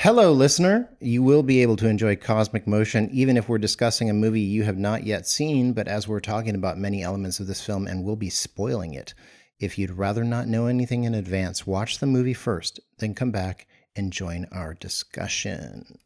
Hello, listener. You will be able to enjoy Cosmic Motion even if we're discussing a movie you have not yet seen, but as we're talking about many elements of this film and we'll be spoiling it. If you'd rather not know anything in advance, watch the movie first, then come back and join our discussion.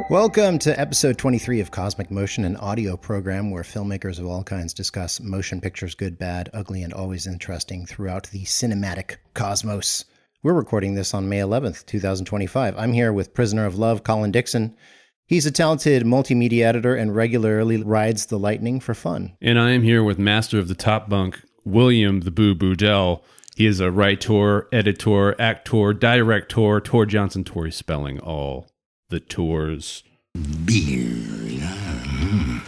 Welcome to episode 23 of Cosmic Motion, an audio program where filmmakers of all kinds discuss motion pictures, good, bad, ugly, and always interesting throughout the cinematic cosmos. We're recording this on May 11th, 2025. I'm here with prisoner of love, Colin Dixon. He's a talented multimedia editor and regularly rides the lightning for fun. And I am here with master of the top bunk, William the Boo Boudel. He is a writer, editor, actor, director, Tor Johnson, Tori spelling all the tours.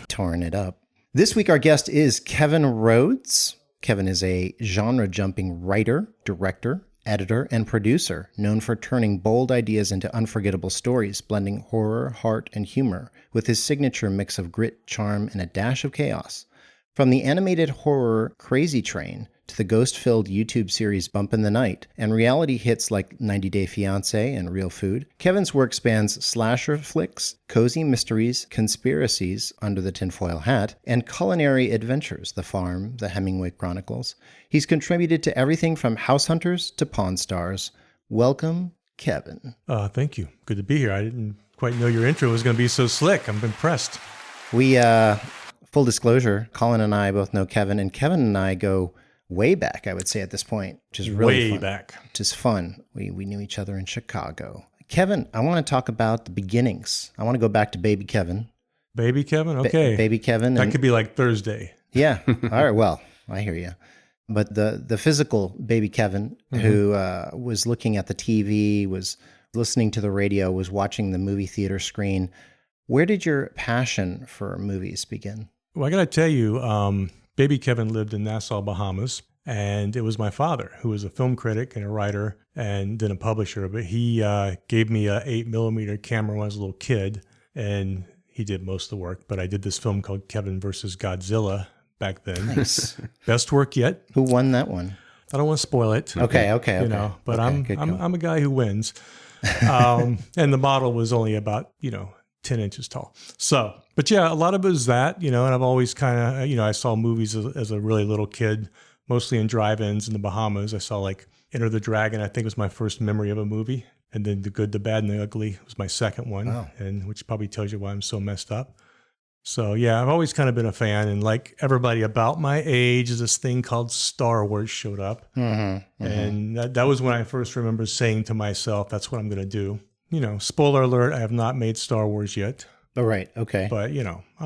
Torn it up. This week our guest is Kevin Rhoades. Kevin is a genre-jumping writer, director, editor, and producer, known for turning bold ideas into unforgettable stories, blending horror, heart, and humor with his signature mix of grit, charm, and a dash of chaos. From the animated horror Crazy Train to the ghost-filled YouTube series Bump in the Night and reality hits like 90 Day Fiancé and Real Food, Kevin's work spans slasher flicks, cozy mysteries, conspiracies under the tinfoil hat, and culinary adventures, The Farm, The Hemingway Chronicles. He's contributed to everything from House Hunters to Pawn Stars. Welcome, Kevin. Thank you. Good to be here. I didn't quite know your intro was going to be so slick. I'm impressed. We, full disclosure, Colin and I both know Kevin, and Kevin and I go way back, I would say, at this point, which is really fun. Back. Which is fun. We knew each other in Chicago. Kevin, I want to talk about the beginnings. I want to go back to Baby Kevin. Baby Kevin? Okay. Baby Kevin. That could be like Thursday. Yeah. All right. Well, I hear you. But the physical Baby Kevin, who was looking at the TV, was listening to the radio, was watching the movie theater screen. Where did your passion for movies begin? Well, I got to tell you, Baby Kevin lived in Nassau, Bahamas, and it was my father, who was a film critic and a writer and then a publisher. But he gave me a 8mm camera when I was a little kid, and he did most of the work. But I did this film called Kevin versus Godzilla back then. Nice. Best work yet. Who won that one? I don't want to spoil it. Okay. You know, but okay, I'm a guy who wins. And the model was only about 10 inches tall. So, but yeah, a lot of it was that, and I've always kind of, I saw movies as a really little kid, mostly in drive-ins in the Bahamas. I saw like Enter the Dragon, I think was my first memory of a movie. And then The Good, the Bad, and the Ugly was my second one, and which probably tells you why I'm so messed up. So yeah, I've always kind of been a fan. And like everybody about my age, this thing called Star Wars showed up. And that was when I first remember saying to myself, that's what I'm going to do. Spoiler alert, I have not made Star Wars yet. Oh, right. Okay. But,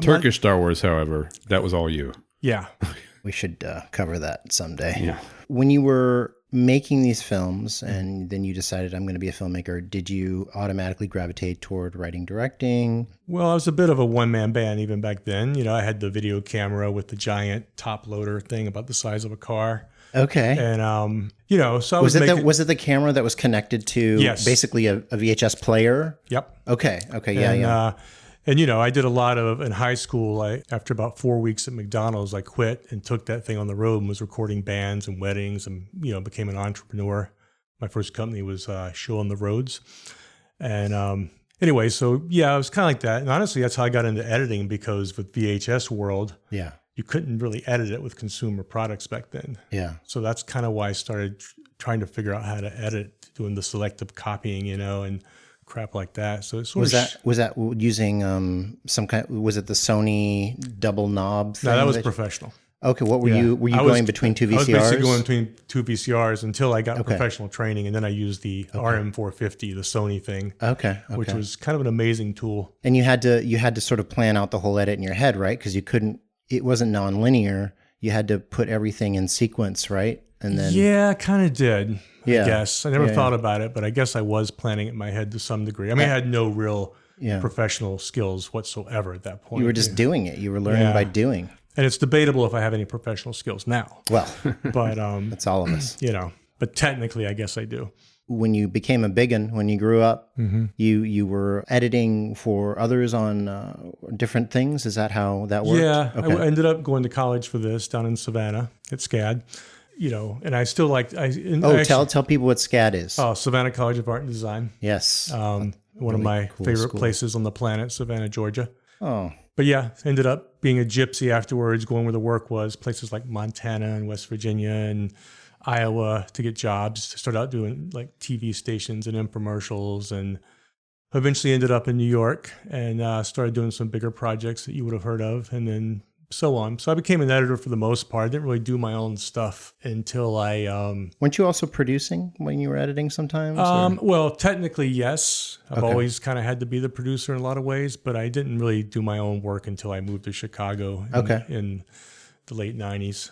Turkish Star Wars, however, that was all you. Yeah. We should cover that someday. Yeah. When you were making these films and then you decided I'm going to be a filmmaker, did you automatically gravitate toward writing, directing? Well, I was a bit of a one-man band even back then. I had the video camera with the giant top loader thing about the size of a car. Okay. And, so I was was it the camera that was connected to basically a VHS player? Yep. Okay. Yeah. And, I did a lot of, in high school, after about 4 weeks at McDonald's, I quit and took that thing on the road and was recording bands and weddings and, became an entrepreneur. My first company was Show on the Roads. And anyway, so yeah, I was kind of like that. And honestly, that's how I got into editing, because with VHS world, you couldn't really edit it with consumer products back then. Yeah. So that's kind of why I started trying to figure out how to edit, doing the selective copying, and crap like that. So it's was that using some kind? Was it the Sony double knob thing? No, that was professional. Okay, what were you? Were you going between two VCRs? I was basically going between two VCRs until I got professional training, and then I used the RM450, the Sony thing. Okay. Which was kind of an amazing tool. And you had to sort of plan out the whole edit in your head, right? Because you couldn't. It wasn't nonlinear. You had to put everything in sequence, right? And then I kind of did. I guess I never thought about it, but I guess I was planning it in my head to some degree. I mean, I had no real professional skills whatsoever at that point. You were just doing it. You were learning by doing. And it's debatable if I have any professional skills now. Well, but that's all of us. But technically, I guess I do. When you became a big one, when you grew up, you were editing for others on different things. Is that how that worked? Yeah, okay. I ended up going to college for this down in Savannah at SCAD. And I still like. Tell people what SCAD is. Oh, Savannah College of Art and Design. Yes, one of my favorite places on the planet, Savannah, Georgia. Oh, but yeah, ended up being a gypsy afterwards, going where the work was, places like Montana and West Virginia and Iowa to get jobs. Started out doing like TV stations and infomercials, and eventually ended up in New York and started doing some bigger projects that you would have heard of, and then so on. So I became an editor for the most part. I didn't really do my own stuff until I... Weren't you also producing when you were editing sometimes? Well, technically, yes. I've always kind of had to be the producer in a lot of ways, but I didn't really do my own work until I moved to Chicago in the late 90s.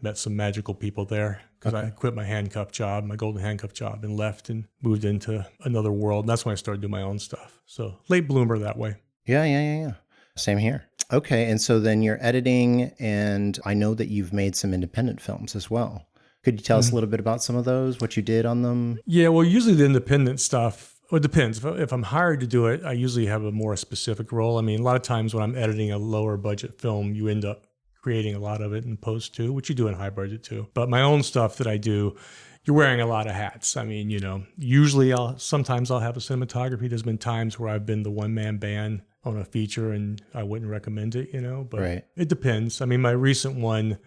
Met some magical people there because I quit my handcuff job, my golden handcuff job, and left and moved into another world. And that's when I started doing my own stuff. So late bloomer that way. Yeah. Same here. Okay, and so then you're editing, and I know that you've made some independent films as well. Could you tell us a little bit about some of those, what you did on them? Yeah, well, usually the independent stuff, well, it depends. If I'm hired to do it, I usually have a more specific role. I mean, a lot of times when I'm editing a lower budget film, you end up creating a lot of it in post too, which you do in high budget too. But my own stuff that I do, you're wearing a lot of hats. I mean, usually sometimes I'll have a cinematography. There's been times where I've been the one-man band on a feature and I wouldn't recommend it, but It depends. I mean, my recent one,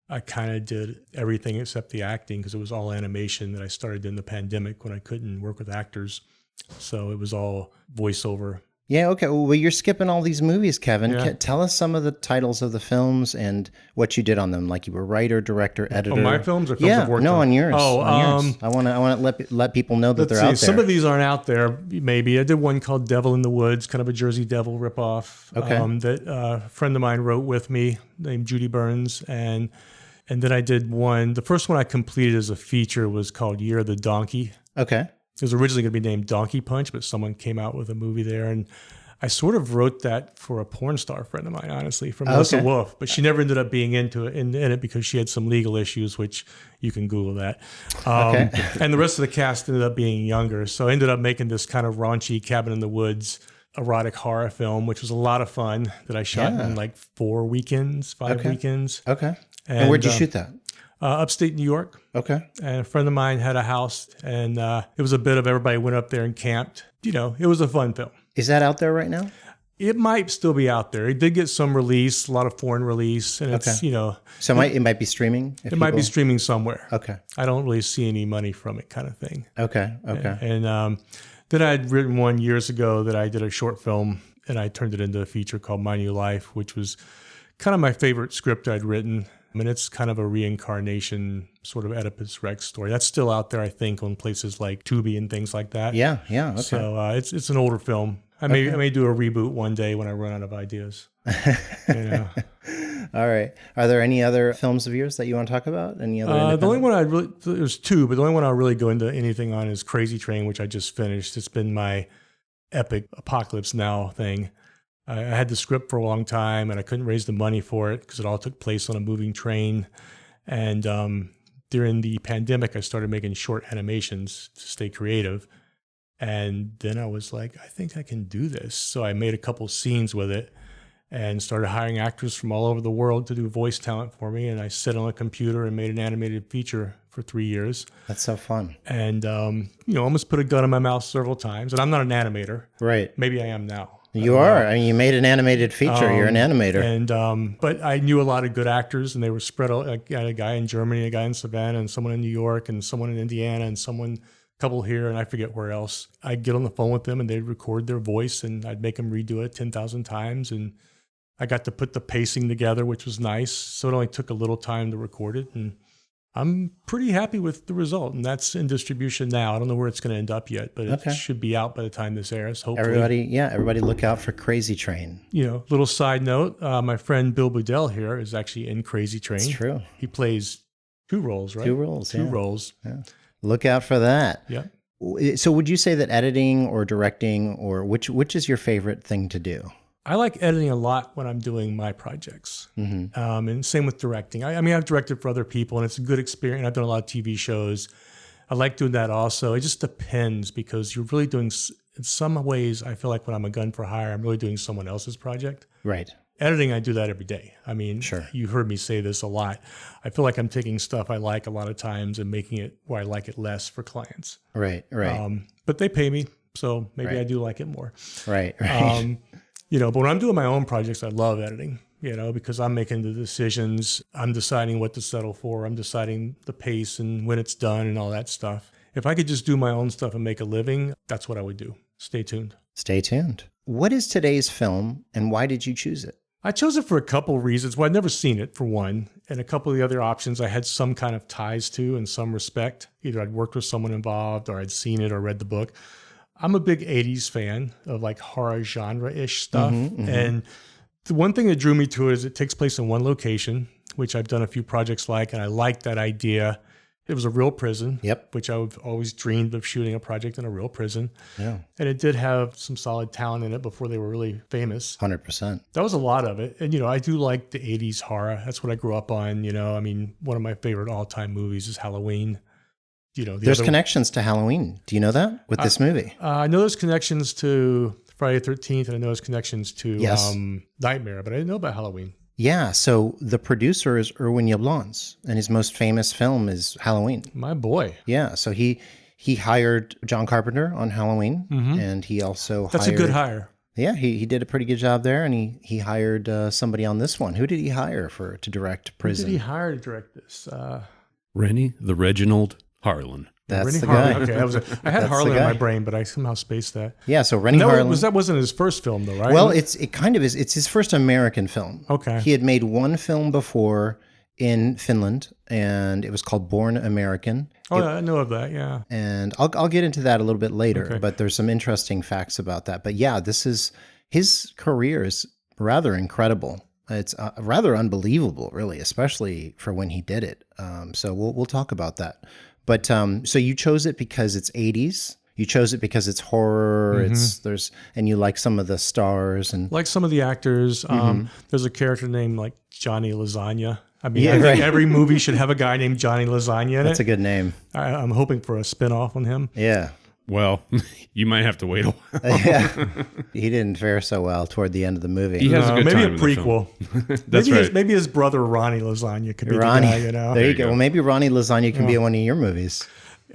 I kind of did everything except the acting because it was all animation that I started in the pandemic when I couldn't work with actors. So it was all voiceover. Yeah, okay. Well, you're skipping all these movies, Kevin. Yeah. Tell us some of the titles of the films and what you did on them. Like you were writer, director, editor. On my films or films I've worked on? On yours. Oh, on yours. I want to let people know that they're out there. Some of these aren't out there. Maybe I did one called Devil in the Woods, kind of a Jersey Devil ripoff. That a friend of mine wrote with me named Judy Burns, and then I did one. The first one I completed as a feature was called Year of the Donkey. Okay. It was originally going to be named Donkey Punch, but someone came out with a movie there. And I sort of wrote that for a porn star friend of mine, honestly, for Melissa Wolf. But she never ended up being in it because she had some legal issues, which you can Google that. And the rest of the cast ended up being younger. So I ended up making this kind of raunchy cabin in the woods erotic horror film, which was a lot of fun that I shot in like 5 weekends. Okay. And where'd you shoot that? Upstate New York. Okay. And a friend of mine had a house, and it was a bit of everybody went up there and camped. It was a fun film. Is that out there right now? It might still be out there. It did get some release, a lot of foreign release, and it's So it might be streaming. It might be streaming somewhere. Okay. I don't really see any money from it, kind of thing. Okay. And then I had written one years ago that I did a short film, and I turned it into a feature called My New Life, which was kind of my favorite script I'd written. I mean, it's kind of a reincarnation sort of Oedipus Rex story. That's still out there, I think, on places like Tubi and things like that. Yeah. Okay. So it's an older film. I may do a reboot one day when I run out of ideas. All right. Are there any other films of yours that you want to talk about? Any other? The only one there's two, but the only one I'll really go into anything on is Crazy Train, which I just finished. It's been my epic Apocalypse Now thing. I had the script for a long time, and I couldn't raise the money for it because it all took place on a moving train. And during the pandemic, I started making short animations to stay creative. And then I was like, I think I can do this. So I made a couple scenes with it and started hiring actors from all over the world to do voice talent for me. And I sat on a computer and made an animated feature for 3 years. That's so fun. And, almost put a gun in my mouth several times. And I'm not an animator. Right. Maybe I am now. You are. I mean, you made an animated feature. You're an animator. And but I knew a lot of good actors, and they were spread out. I had a guy in Germany, a guy in Savannah, and someone in New York, and someone in Indiana, and a couple here, and I forget where else. I'd get on the phone with them, and they'd record their voice, and I'd make them redo it 10,000 times. And I got to put the pacing together, which was nice. So it only took a little time to record it, and I'm pretty happy with the result, and that's in distribution now. I don't know where it's going to end up yet, but it should be out by the time this airs, hopefully. Everybody look out for Crazy Train. Little side note, my friend Bill Budell here is actually in Crazy Train. It's true. He plays 2 roles, right? 2 roles, Two roles. Yeah. Look out for that. Yeah. So would you say that editing or directing, or which is your favorite thing to do? I like editing a lot when I'm doing my projects. And same with directing. I mean, I've directed for other people and it's a good experience. I've done a lot of TV shows. I like doing that also. It just depends because you're really doing, in some ways, I feel like when I'm a gun for hire, I'm really doing someone else's project. Right. Editing, I do that every day. I mean, Sure. You heard me say this a lot. I feel like I'm taking stuff I like a lot of times and making it where I like it less for clients. Right. But they pay me, so maybe Right. I do like it more. Right. But when I'm doing my own projects, I love editing, because I'm making the decisions. I'm deciding what to settle for. I'm deciding the pace and when it's done and all that stuff. If I could just do my own stuff and make a living, that's what I would do. Stay tuned. Stay tuned. What is today's film and why did you choose it? I chose it for a couple of reasons. Well, I'd never seen it, for one. And a couple of the other options I had some kind of ties to in some respect. Either I'd worked with someone involved or I'd seen it or read the book. I'm a big 80s fan of like horror genre-ish stuff. And the one thing that drew me to it is it takes place in one location, which I've done a few projects like, and I liked that idea. It was a real prison, which I've always dreamed of shooting a project in a real prison. Yeah. And it did have some solid talent in it before they were really famous. 100%. That was a lot of it. And, I do like the 80s horror. That's what I grew up on. I mean, one of my favorite all-time movies is Halloween. There's connections to Halloween. Do you know that with this movie? I know there's connections to Friday the 13th, and I know there's connections to Nightmare, but I didn't know about Halloween. Yeah, so the producer is Irwin Yablans, and his most famous film is Halloween. My boy. Yeah, so he hired John Carpenter on Halloween, and he also That's a good hire. Yeah, he did a pretty good job there, and he hired somebody on this one. Who did he hire to direct Prison? Who did he hire to direct this? Renny the Reginald Harlin. That's Renny the Harlin. guy. Okay, I had Harlin in my brain, but I somehow spaced that. Yeah, so Renny Harlin. That wasn't his first film, though, right? Well, it kind of is. It's his first American film. Okay. He had made one film before in Finland, and it was called Born American. Oh, I know of that, yeah. And I'll get into that a little bit later, but there's some interesting facts about that. But yeah, his career is rather incredible. It's rather unbelievable, really, especially for when he did it. So we'll talk about that. But so you chose it because it's 80s. You chose it because it's horror. And you like some of the stars and like some of the actors. There's a character named like Johnny Lasagna. I mean, Yeah, I think every movie should have a guy named Johnny Lasagna in it. That's a good name. I'm hoping for a spinoff on him. Yeah. Well, you might have to wait a while. Yeah. He didn't fare so well toward the end of the movie. He has a good maybe time a in the film. prequel. That's right. Maybe his brother Ronnie Lasagna could be Ronnie, the guy. there you go. Well, maybe Ronnie Lasagna can be in one of your movies.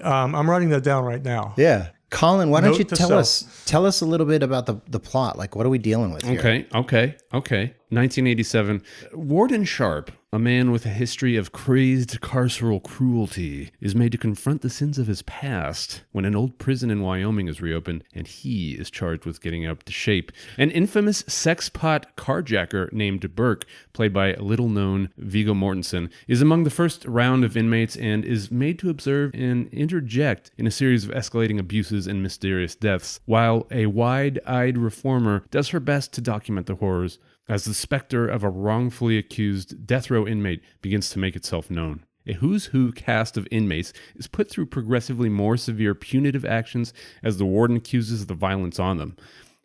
I'm writing that down right now. Yeah. Colin, why don't Note you to tell self. us a little bit about the plot? Like, what are we dealing with here? Okay. 1987. Warden Sharpe, a man with a history of crazed carceral cruelty, is made to confront the sins of his past when an old prison in Wyoming is reopened and he is charged with getting up to shape. An infamous sexpot carjacker named Burke, played by little-known Viggo Mortensen, is among the first round of inmates and is made to observe and interject in a series of escalating abuses and mysterious deaths, while a wide-eyed reformer does her best to document the horrors as the specter of a wrongfully accused death row inmate begins to make itself known. A who's who cast of inmates is put through progressively more severe punitive actions as the warden accuses the violence on them.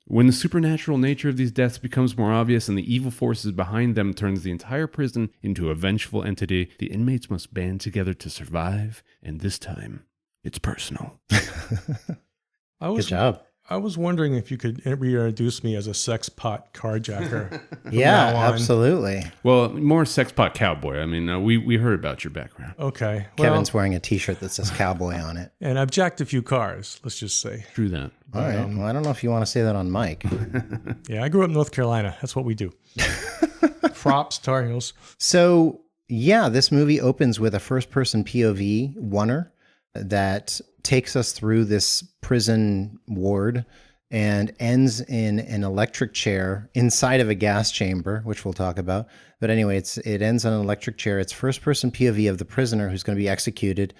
When the supernatural nature of these deaths becomes more obvious and the evil forces behind them turns the entire prison into a vengeful entity, the inmates must band together to survive, and this time, it's personal. Good job. I was wondering if you could reintroduce me as a sexpot carjacker. Yeah, now on. absolutely. Well, more sexpot cowboy. I mean, we heard about your background. Okay. Kevin's wearing a T-shirt that says cowboy on it. And I've jacked a few cars, let's just say. True that. All right. Well, I don't know if you want to say that on mic. Yeah, I grew up in North Carolina. That's what we do. Props, Tar Heels. So, yeah, this movie opens with a first-person POV oneer that takes us through this prison ward and ends in an electric chair inside of a gas chamber, which we'll talk about. But anyway, it ends on an electric chair. It's first-person POV of the prisoner who's going to be executed.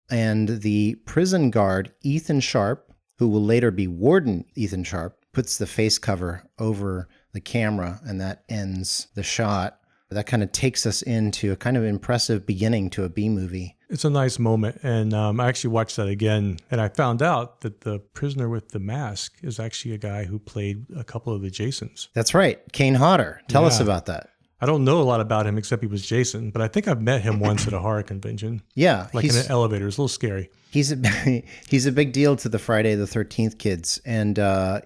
And the prison guard, Ethan Sharpe, who will later be Warden Ethan Sharpe, puts the face cover over the camera, and that ends the shot. That kind of takes us into a kind of impressive beginning to a B movie. It's a nice moment. And I actually watched that again, and I found out that the prisoner with the mask is actually a guy who played a couple of the Jasons. That's right. Kane Hodder. Tell us about that. I don't know a lot about him except he was Jason, but I think I've met him once at a horror convention. Yeah. Like in an elevator. It's a little scary. He's a big deal to the Friday the 13th kids. And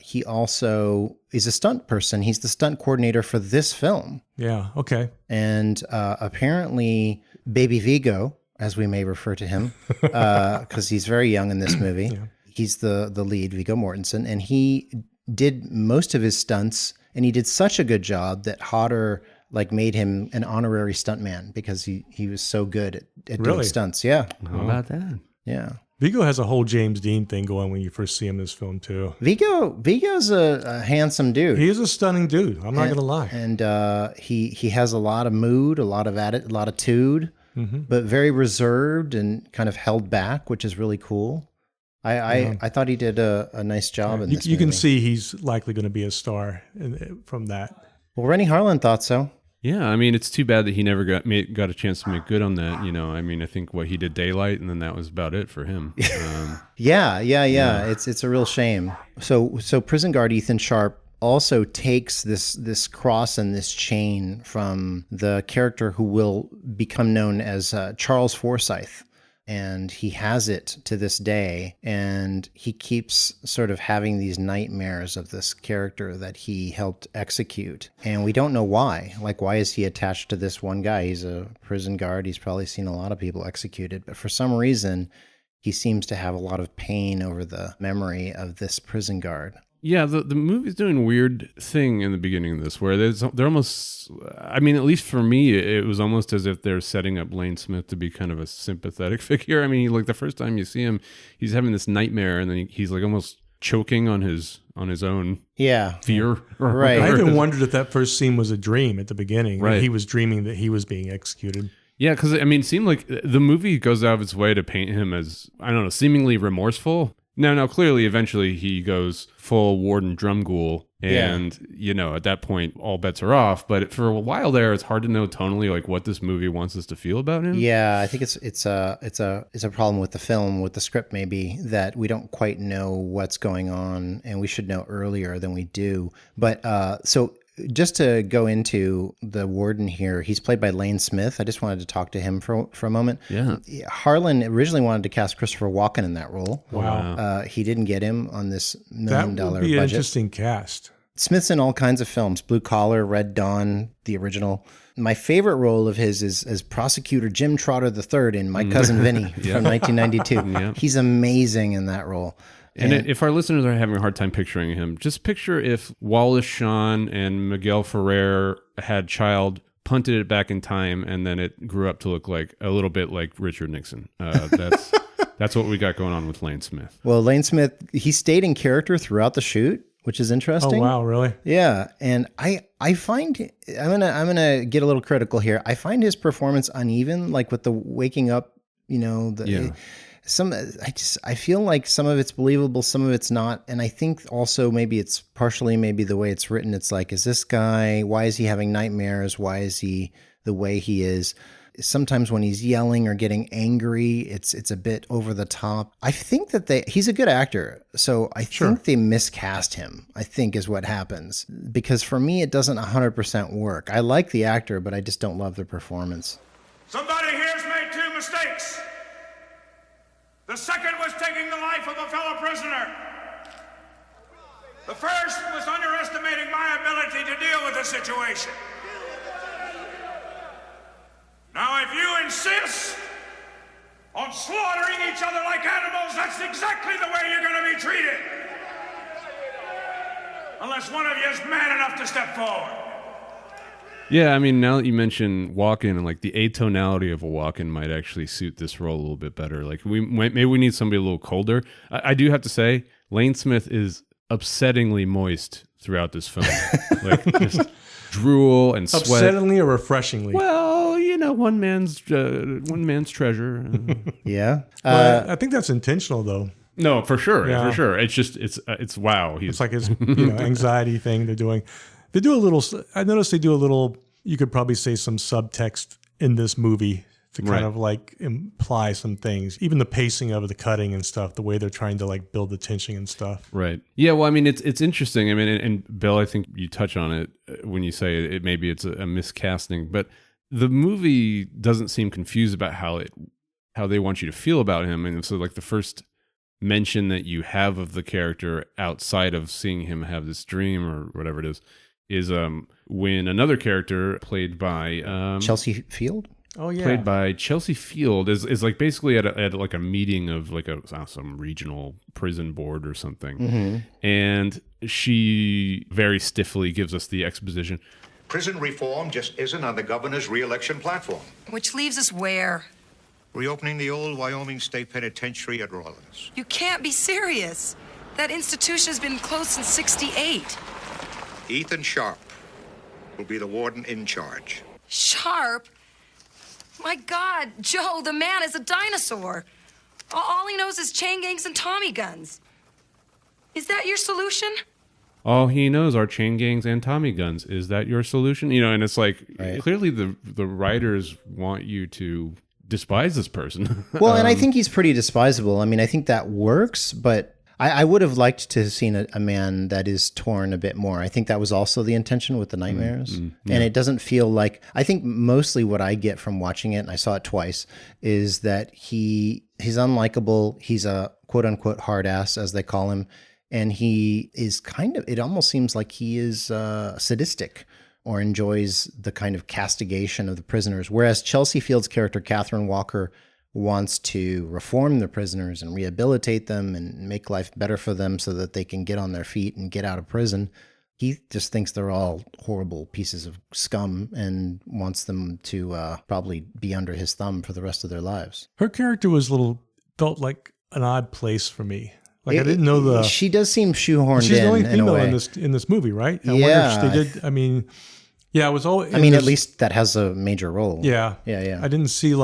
he also is a stunt person. He's the stunt coordinator for this film. Yeah. Okay. And apparently Baby Viggo, as we may refer to him, because he's very young in this movie. Yeah. He's the lead, Viggo Mortensen, and he did most of his stunts, and he did such a good job that Hodder made him an honorary stuntman because he was so good at doing stunts. Yeah. How about that? Yeah. Viggo has a whole James Dean thing going when you first see him in this film too. Viggo's a handsome dude. He is a stunning dude. I'm not going to lie. And he has a lot of mood, a lot of attitude, but very reserved and kind of held back, which is really cool. I thought he did a nice job in this movie. You can see he's likely going to be a star from that. Well, Renny Harlin thought so. Yeah, I mean, it's too bad that he never got a chance to make good on that. You know, I mean, I think he did Daylight, and then that was about it for him. Yeah. It's a real shame. So prison guard Ethan Sharpe also takes this cross and this chain from the character who will become known as Charles Forsyth. And he has it to this day, and he keeps sort of having these nightmares of this character that he helped execute. And we don't know why. Why is he attached to this one guy? He's a prison guard. He's probably seen a lot of people executed. But for some reason, he seems to have a lot of pain over the memory of this prison guard. Yeah, the movie's doing a weird thing in the beginning of this where they're almost, I mean, at least for me, it was almost as if they're setting up Lane Smith to be kind of a sympathetic figure. I mean, the first time you see him, he's having this nightmare and then he's almost choking on his own fear. Right. I even wondered if that first scene was a dream at the beginning. Right. He was dreaming that he was being executed. Yeah, because, I mean, it seemed like the movie goes out of its way to paint him as, I don't know, seemingly remorseful. Now, clearly, eventually, he goes full Warden Drumgoole, and, at that point, all bets are off. But for a while there, it's hard to know tonally, what this movie wants us to feel about him. Yeah, I think it's a problem with the film, with the script maybe, that we don't quite know what's going on, and we should know earlier than we do. But so just to go into the warden here, he's played by Lane Smith. I just wanted to talk to him for a moment. Yeah. Harlan originally wanted to cast Christopher Walken in that role. Wow. He didn't get him on this $1 million that would be budget. An interesting cast. Smith's in all kinds of films. Blue Collar, Red Dawn, the original. My favorite role of his is as Prosecutor Jim Trotter III in My Cousin Vinny from 1992. Yeah. He's amazing in that role. And if our listeners are having a hard time picturing him, just picture if Wallace Shawn and Miguel Ferrer had child, punted it back in time, and then it grew up to look a little bit like Richard Nixon. That's what we got going on with Lane Smith. Well, Lane Smith, he stayed in character throughout the shoot, which is interesting. Oh, wow, really? Yeah. And I find, I'm gonna get a little critical here. I find his performance uneven, with the waking up, I feel like some of it's believable, some of it's not. And I think also maybe it's partially the way it's written. It's is this guy, why is he having nightmares? Why is he the way he is? Sometimes when he's yelling or getting angry, it's a bit over the top. I think that he's a good actor. So I think they miscast him, I think is what happens. Because for me, it doesn't 100% work. I like the actor, but I just don't love the performance. Somebody here's made two mistakes. The second was taking the life of a fellow prisoner. The first was underestimating my ability to deal with the situation. Now, if you insist on slaughtering each other like animals, that's exactly the way you're going to be treated. Unless one of you is man enough to step forward. Yeah, I mean, now that you mention Walken and the atonality of a Walken might actually suit this role a little bit better. Maybe we need somebody a little colder. I do have to say, Lane Smith is upsettingly moist throughout this film. Just drool and sweat. Upsettingly or refreshingly? Well, one man's treasure. Yeah. I think that's intentional, though. No, for sure, for sure. It's just it's wow. It's like his anxiety thing they're doing. They do a little. I noticed they do a little. You could probably say some subtext in this movie to kind of like imply some things, even the pacing of the cutting and stuff, the way they're trying to like build the tension and stuff. Right. Yeah. Well, I mean, it's interesting. I mean, and Bill, I think you touch on it when you say it, maybe it's a miscasting, but the movie doesn't seem confused about how they want you to feel about him. And so like the first mention that you have of the character outside of seeing him have this dream or whatever it is when another character played by Chelsea Field. Oh yeah, played by Chelsea Field is like basically at like a meeting of like some regional prison board or something, and she very stiffly gives us the exposition. Prison reform just isn't on the governor's re-election platform. Which leaves us where? Reopening the old Wyoming State Penitentiary at Rawlins. You can't be serious. That institution has been closed since '68. Ethan Sharpe will be the warden in charge. Sharpe? My God, Joe, the man is a dinosaur. All he knows is chain gangs and Tommy guns. Is that your solution? All he knows are chain gangs and Tommy guns. Is that your solution? You know, and it's like clearly the writers want you to despise this person. Well, and I think he's pretty despisable. I mean, I think that works, but I would have liked to have seen a man that is torn a bit more. I think that was also the intention with the nightmares. And it doesn't feel like, I think mostly what I get from watching it, and I saw it twice, is that he's unlikable. He's a quote unquote hard ass, as they call him. And he is kind of, it almost seems like he is sadistic or enjoys the kind of castigation of the prisoners. Whereas Chelsea Field's character, Catherine Walker, wants to reform the prisoners and rehabilitate them and make life better for them so that they can get on their feet and get out of prison. He just thinks they're all horrible pieces of scum and wants them to probably be under his thumb for the rest of their lives. Her character felt like an odd place for me. Like I didn't know she does seem shoehorned she's in. the only female in a way. in this movie, right? I Yeah. wonder if they did. I mean, yeah, it was all. I mean, at least that has a major role. Yeah, yeah. I didn't see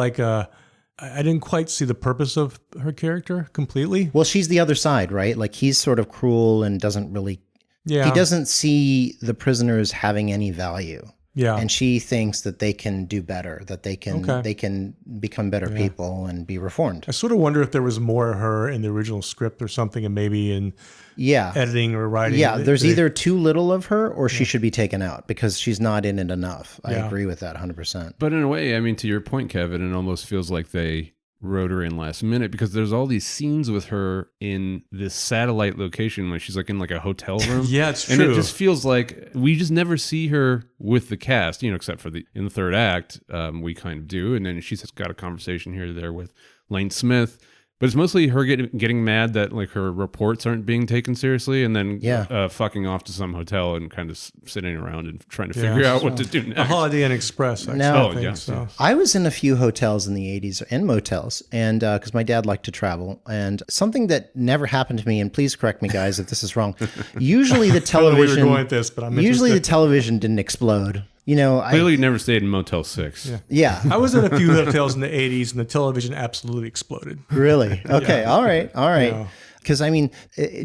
I didn't quite see the purpose of her character completely. Well, she's the other side, right? Like he's sort of cruel and doesn't really. Yeah. He doesn't see the prisoners having any value. Yeah. And she thinks that they can do better, that they can become better people and be reformed. I sort of wonder if there was more of her in the original script or something, and maybe in editing or writing. Yeah, there's either too little of her or she should be taken out because she's not in it enough. I agree with that 100%. But in a way, I mean, to your point, Kevin, it almost feels like they wrote her in last minute because there's all these scenes with her in this satellite location where she's like in like a hotel room. Yeah, it's and true. It just feels like we just never see her with the cast, you know, except for in the third act, we kind of do. And then she's got a conversation here or there with Lane Smith. But it's mostly her getting mad that like her reports aren't being taken seriously, and then fucking off to some hotel and kind of sitting around and trying to figure out what to do next. A Holiday Inn Express. Actually, No. I was in a few hotels in the 80s and motels, and because my dad liked to travel, and something that never happened to me, and please correct me, guys, if this is wrong. Usually the television. we were going with this, but I'm usually interested. the television didn't explode. You know, clearly you never stayed in Motel 6. Yeah. I was in a few hotels in the 80s, and the television absolutely exploded. Really? Okay. All right. Because I mean,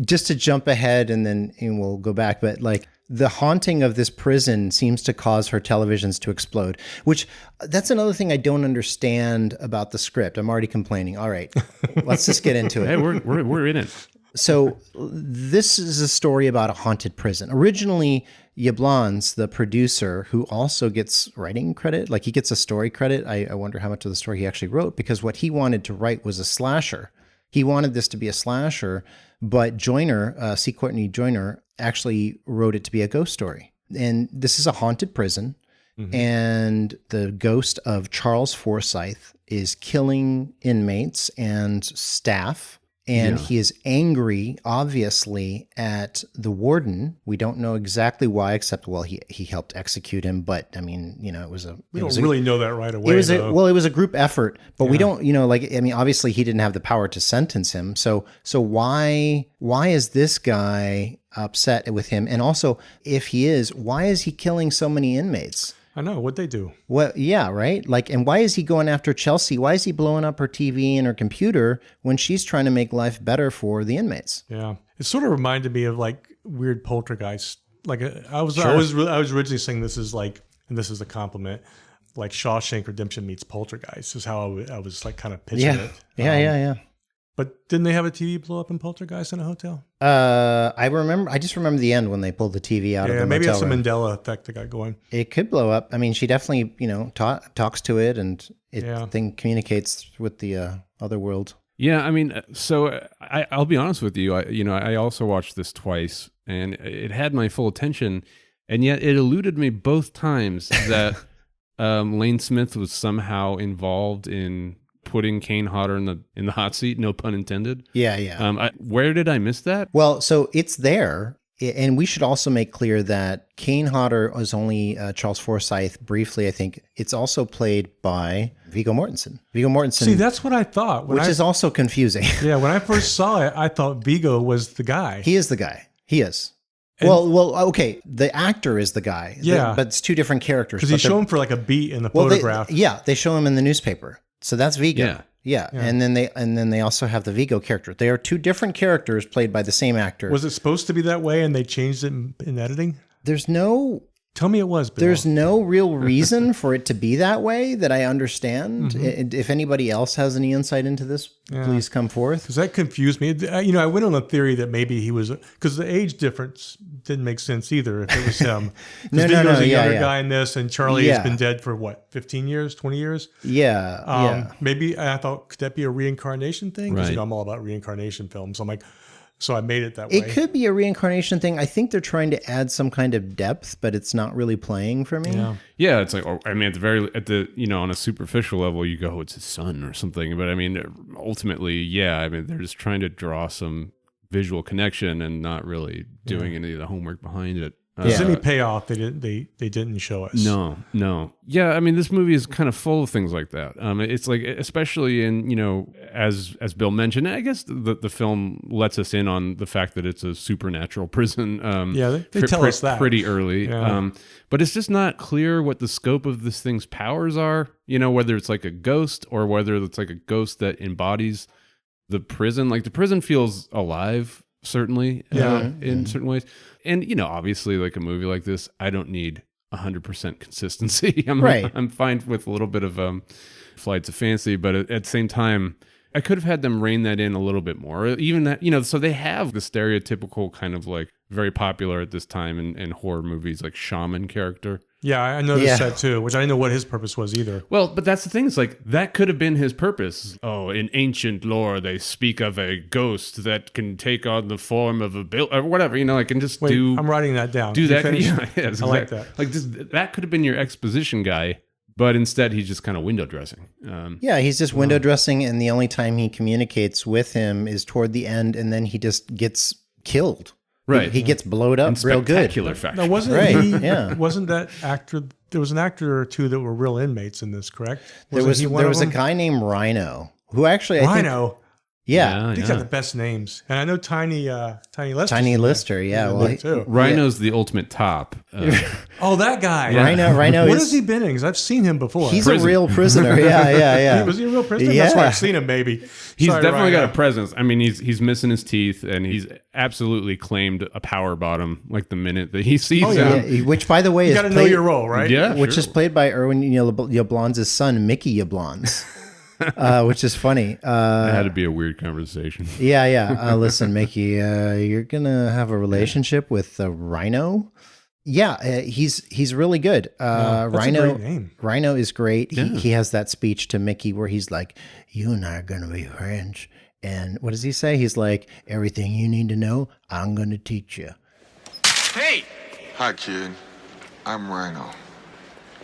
just to jump ahead and then we'll go back, but like the haunting of this prison seems to cause her televisions to explode, which that's another thing I don't understand about the script. I'm already complaining. All right, let's just get into it. Hey, we're in it. So this is a story about a haunted prison. Originally, Yablans, the producer, who also gets writing credit, like he gets a story credit. I wonder how much of the story he actually wrote, because what he wanted to write was a slasher. He wanted this to be a slasher, but Joyner, C. Courtney Joyner, actually wrote it to be a ghost story. And this is a haunted prison, and the ghost of Charles Forsyth is killing inmates and staff. And he is angry, obviously, at the warden. We don't know exactly why, except, well, he helped execute him. But, I mean, you know, we don't really know that right away. It was a group effort. But we don't, you know, like, I mean, obviously he didn't have the power to sentence him. So why is this guy upset with him? And also, if he is, why is he killing so many inmates? I know. What'd they do? Well, yeah, right? Like, and why is he going after Chelsea? Why is he blowing up her TV and her computer when she's trying to make life better for the inmates? Yeah. It sort of reminded me of like weird poltergeist. Like I was originally saying this is like, and this is a compliment, like Shawshank Redemption meets Poltergeist is how I was like kind of pitching it. Yeah. But didn't they have a TV blow up in Poltergeist in a hotel? I just remember the end when they pulled the TV out of the maybe motel it's a room. Mandela effect that got going. It could blow up. I mean, she definitely, talks to it, and thing communicates with the other world. Yeah, I mean, so I'll be honest with you. I also watched this twice, and it had my full attention, and yet it eluded me both times that Lane Smith was somehow involved in putting Kane Hodder in the hot seat. No pun intended. Yeah. Where did I miss that? Well, so it's there. And we should also make clear that Kane Hodder was only Charles Forsythe briefly, I think. It's also played by Viggo Mortensen. Viggo Mortensen. See, that's what I thought. Which is also confusing. Yeah, when I first saw it, I thought Viggo was the guy. He is the guy. He is. Well, okay. The actor is the guy. Yeah. But it's two different characters. Because they show him for like a beat in the photograph. They show him in the newspaper. So that's Viggo. Yeah. And then they also have the Viggo character. They are two different characters played by the same actor. Was it supposed to be that way and they changed it in editing? Tell me it was, Bill. There's no real reason for it to be that way that I understand. Mm-hmm. If anybody else has any insight into this, please come forth. Because that confused me. I went on a theory that maybe he was, because the age difference didn't make sense either if it was him. No, Viggo's a younger guy in this, and Charlie has been dead for what, 15 years, 20 years? Yeah. Maybe I thought, could that be a reincarnation thing? Because right. I'm all about reincarnation films. I'm like, so I made it that way. It could be a reincarnation thing. I think they're trying to add some kind of depth, but it's not really playing for me. Yeah, it's like, I mean, on a superficial level, you go, it's his son or something. But I mean, ultimately, they're just trying to draw some visual connection and not really doing any of the homework behind it. There's any payoff they didn't show us. No. Yeah, I mean, this movie is kind of full of things like that. It's like, especially in, as Bill mentioned, I guess the film lets us in on the fact that it's a supernatural prison. They tell us that pretty early. Yeah. But it's just not clear what the scope of this thing's powers are. Whether it's like a ghost or whether it's like a ghost that embodies the prison. Like the prison feels alive, certainly, in certain ways. And, obviously, like a movie like this, I don't need 100% consistency. I'm fine with a little bit of flights of fancy, but at the same time, I could have had them rein that in a little bit more. Even that, so they have the stereotypical kind of like very popular at this time in horror movies, like shaman character. Yeah, I noticed that too, which I didn't know what his purpose was either. Well, but that's the thing. It's like, that could have been his purpose. Oh, in ancient lore, they speak of a ghost that can take on the form of a bill or whatever, and just do... I'm writing that down. Do that. I like that. Like that could have been your exposition guy, but instead he's just kind of window dressing. He's just window dressing, and the only time he communicates with him is toward the end, and then he just gets killed. Right. He gets blowed up real good. Spectacular fashion. Now, wasn't that actor, there was an actor or two that were real inmates in this, correct? There was a guy named Rhino, who actually, Rhino? I These are the best names. And I know Tiny Lister. Tiny Lister, too. Rhino's the ultimate top. Oh, that guy. Rhino What has he been in? Because I've seen him before. He's a real prisoner. Yeah. Was he a real prisoner? Yeah. That's why I've seen him, maybe. He's definitely got a presence. I mean, he's missing his teeth, and he's absolutely claimed a power bottom like the minute that he sees him. Yeah. Which, by the way, you got to know your role, right? Yeah, which is played by Erwin Yablans' son, Mickey Yablans. Which is funny. That had to be a weird conversation. Yeah. Listen, Mickey, you're gonna have a relationship with Rhino. Yeah, he's really good. That's Rhino, a great name. Rhino is great. He has that speech to Mickey where he's like, "You and I are gonna be friends." And what does he say? He's like, "Everything you need to know, I'm gonna teach you." Hey! Hi, kid. I'm Rhino.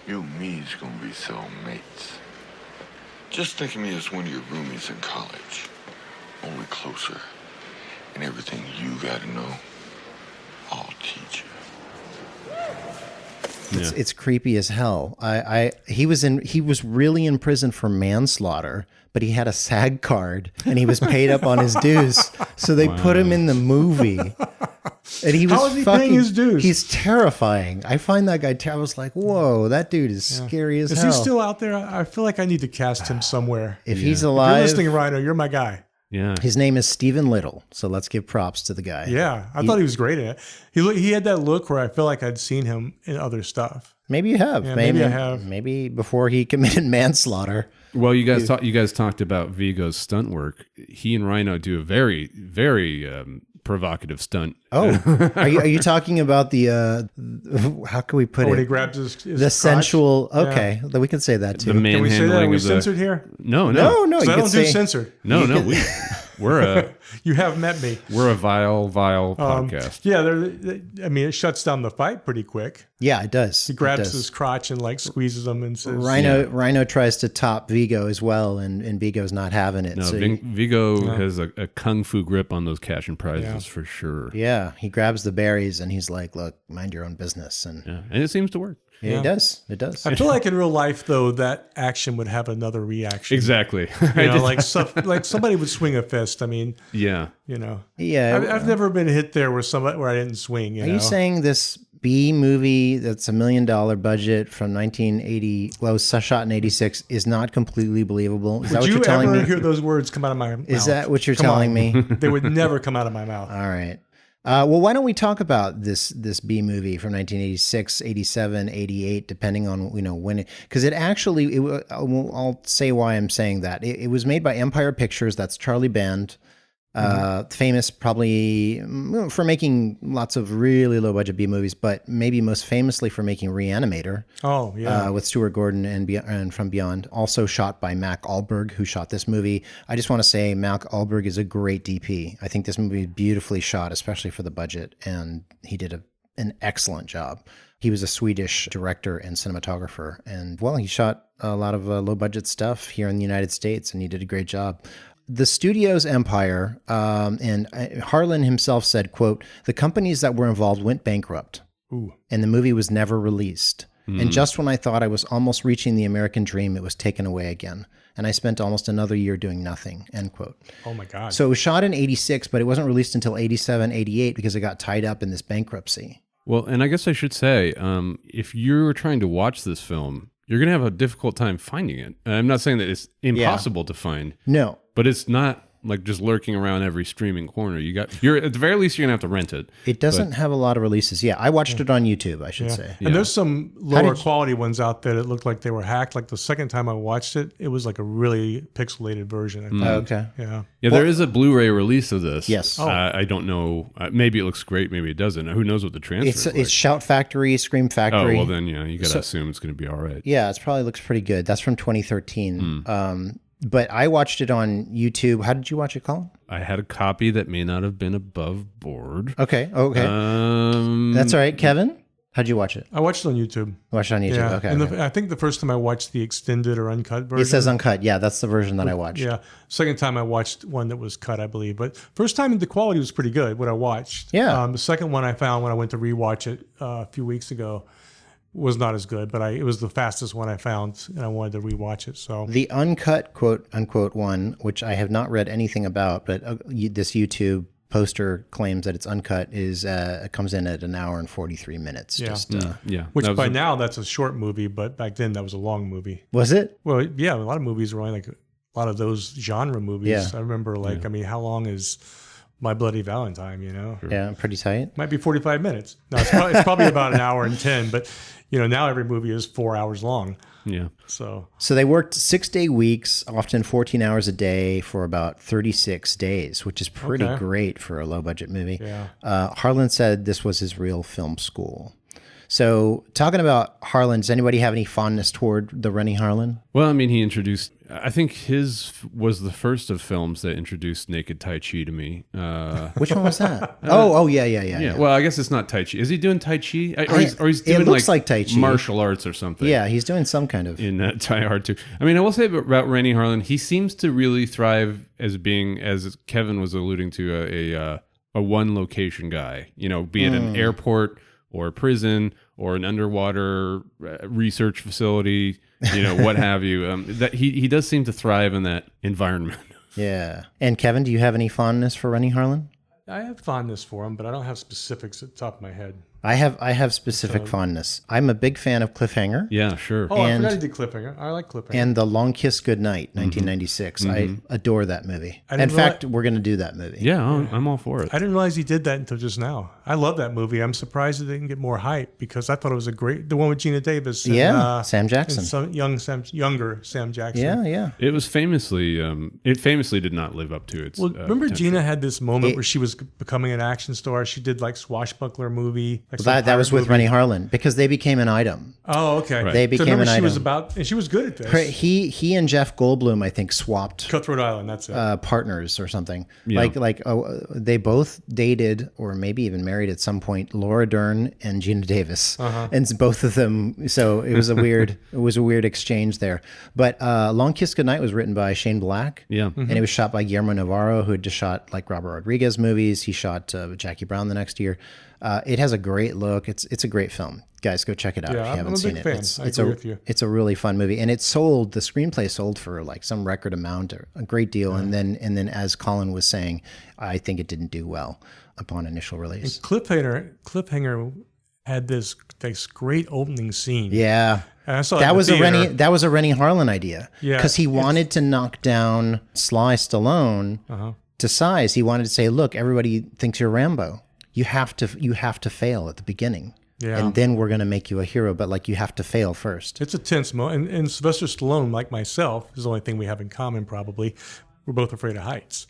You and me's gonna be soulmates. Just think of me as one of your roomies in college. Only closer. And everything you gotta know, I'll teach you. It's creepy as hell. He was really in prison for manslaughter, but he had a SAG card and he was paid up on his dues. So they put him in the movie. And he was How is he paying his dues? He's terrifying. I find that guy. I was like, whoa, that dude is scary as hell. Is he still out there? I feel like I need to cast him somewhere. If he's alive, if you're listening, Rhino, you're my guy. Yeah. His name is Stephen Little, so let's give props to the guy. Yeah, I thought he was great at it. He had that look where I feel like I'd seen him in other stuff. Maybe you have. Yeah, maybe I have. Maybe before he committed manslaughter. Well, you guys talked about Viggo's stunt work. He and Rhino do a very, very provocative stunt. Oh, are you talking about the how can we put When it? he grabs his The crotch? sensual. Yeah. Okay, we can say that too. The Can we say that? Are manhandling we of the censored here? No. No, So you I can don't do say censored. No. We're You have met me. a vile podcast. Yeah, I mean, it shuts down the fight pretty quick. Yeah, it does. He grabs his crotch and like squeezes him and says, Rhino tries to top Viggo as well, and Viggo's not having it. No, so Viggo has a kung fu grip on those cash and prizes for sure. yeah, he grabs the berries and he's like, "Look, mind your own business." And Yeah, and it seems to work. it does. It does. I feel like in real life, though, that action would have another reaction. Exactly. You know, like somebody would swing a fist. I mean, Yeah. you know, Yeah. I've never been hit there where I didn't swing. Are you saying this B movie that's $1 million budget from 1980, was shot in 86, is not completely believable? Is that what Would you're you telling ever me? hear those words come out of my mouth? Is that what you're Come telling on. me? They would never come out of my mouth. All right. Well, why don't we talk about this B movie from 1986, 87, 88, depending on when it, because it actually I'll say why I'm saying that. It was made by Empire Pictures. That's Charlie Band, famous probably for making lots of really low budget B movies, but maybe most famously for making Reanimator. Oh, yeah. With Stuart Gordon and From Beyond, also shot by Mac Ahlberg, who shot this movie. I just want to say Mac Ahlberg is a great DP. I think this movie is beautifully shot, especially for the budget, and he did an excellent job. He was a Swedish director and cinematographer, and well, he shot a lot of low budget stuff here in the United States, and he did a great job. The studio's Empire, and Harlin himself said, quote, "The companies that were involved went bankrupt, and the movie was never released. And just when I thought I was almost reaching the American dream, it was taken away again. And I spent almost another year doing nothing," end quote. Oh, my God. So it was shot in 86, but it wasn't released until 87, 88 because it got tied up in this bankruptcy. Well, and I guess I should say, if you're trying to watch this film, you're going to have a difficult time finding it. I'm not saying that it's impossible to find. No. But it's not like just lurking around every streaming corner. You're at the very least, you're gonna have to rent it. It doesn't have a lot of releases. Yeah, I watched it on YouTube, I should say. And there's some lower quality ones out there that looked like they were hacked. Like the second time I watched it, it was like a really pixelated version. I think. Okay. Yeah. Yeah, there is a Blu-ray release of this. Yes. I don't know. Maybe it looks great. Maybe it doesn't. Who knows what the transfer is like. It's Shout Factory, Scream Oh, Factory. well then, yeah, you got to assume it's going to be all right. Yeah, it probably looks pretty good. That's from 2013. But I watched it on YouTube. How did you watch it, Colin? I had a copy that may not have been above board. Okay. That's all right. Kevin, how'd you watch it? I watched it on YouTube. Watched it on YouTube. Yeah. Okay. And okay. I think the first time I watched the extended or uncut version. It says uncut. Yeah, that's the version that I watched. Yeah. Second time I watched one that was cut, I believe. But first time the quality was pretty good, what I watched. Yeah. The second one I found when I went to rewatch it a few weeks ago was not as good, but it was the fastest one I found, and I wanted to rewatch it. So The uncut quote unquote one, which I have not read anything about, but this YouTube poster claims that it's uncut, is comes in at 1 hour and 43 minutes. Yeah. Yeah. which that was by now that's a short movie, but back then that was a long movie. Was it? Well, yeah, a lot of movies were only like a lot of those genre movies. Yeah. I remember I mean, how long is My Bloody Valentine, you know? Yeah, pretty tight. Might be 45 minutes. No, it's probably about 1 hour and 10, but now every movie is 4 hours long. Yeah. So they worked 6-day weeks, often 14 hours a day for about 36 days, which is pretty great for a low budget movie. Yeah. Harlin said this was his real film school. So talking about Harlin, does anybody have any fondness toward the Renny Harlin? Well, I mean, he introduced, I think his was the first of films that introduced naked Tai Chi to me. Which one was that? Yeah. Well, I guess it's not Tai Chi. Is he doing Tai Chi? Or he's it doing looks like Tai Chi. martial arts or something. Yeah, he's doing some kind of. In Tai Art too. I mean, I will say about Renny Harlin, he seems to really thrive as being, as Kevin was alluding to, a one location guy. Be it an airport or a prison or an underwater research facility, what have you. That he does seem to thrive in that environment. Yeah. And Kevin, do you have any fondness for Renny Harlin? I have fondness for him, but I don't have specifics at the top of my head. I have specific fondness. I'm a big fan of Cliffhanger. Yeah, sure. Oh, And- I forgot he did Cliffhanger. I like Cliffhanger. And the Long Kiss Goodnight, 1996. I adore that movie. I In didn't fact, we're going to do that movie. Yeah, I'm all for it. I didn't realize he did that until just now. I love that movie. I'm surprised it didn't get more hype because I thought it was the one with Gina Davis. And, Yeah, Sam Jackson. And some younger Sam Jackson. Yeah. It was famously, did not live up to its. Well, remember potential. Gina had this moment where she was becoming an action star. She did like swashbuckler movie. Like some That was pirate with movie. Renny Harlin because they became an item. Oh, okay. Right. They So became remember an she item. was and she was good at this. He and Jeff Goldblum, I think, swapped Cutthroat Island. That's it. partners or something. Yeah. They both dated or maybe even married at some point Laura Dern and Gina Davis, and both of them. So it was a weird exchange there. But Long Kiss Goodnight was written by Shane Black. Yeah. And it was shot by Guillermo Navarro, who had just shot like Robert Rodriguez movies. He shot Jackie Brown the next year. It has a great look. It's a great film. Guys, go check it out Yeah, if you I'm haven't a seen big it. fan. It's, I it's agree a with you. it's a really fun movie, and the screenplay sold for like some record amount, or a great deal. And then as Colin was saying, I think it didn't do well upon initial release. Cliffhanger had this great opening scene. Yeah. And I saw it That in the was theater. that was a Renny Harlin idea. Yeah, because he it's- wanted to knock down Sly Stallone to size. He wanted to say, "Look, everybody thinks you're Rambo. You have to fail at the beginning, Yeah. and then we're going to make you a hero. But like you have to fail first." It's a tense moment. And Sylvester Stallone, like myself, is the only thing we have in common probably. We're both afraid of heights.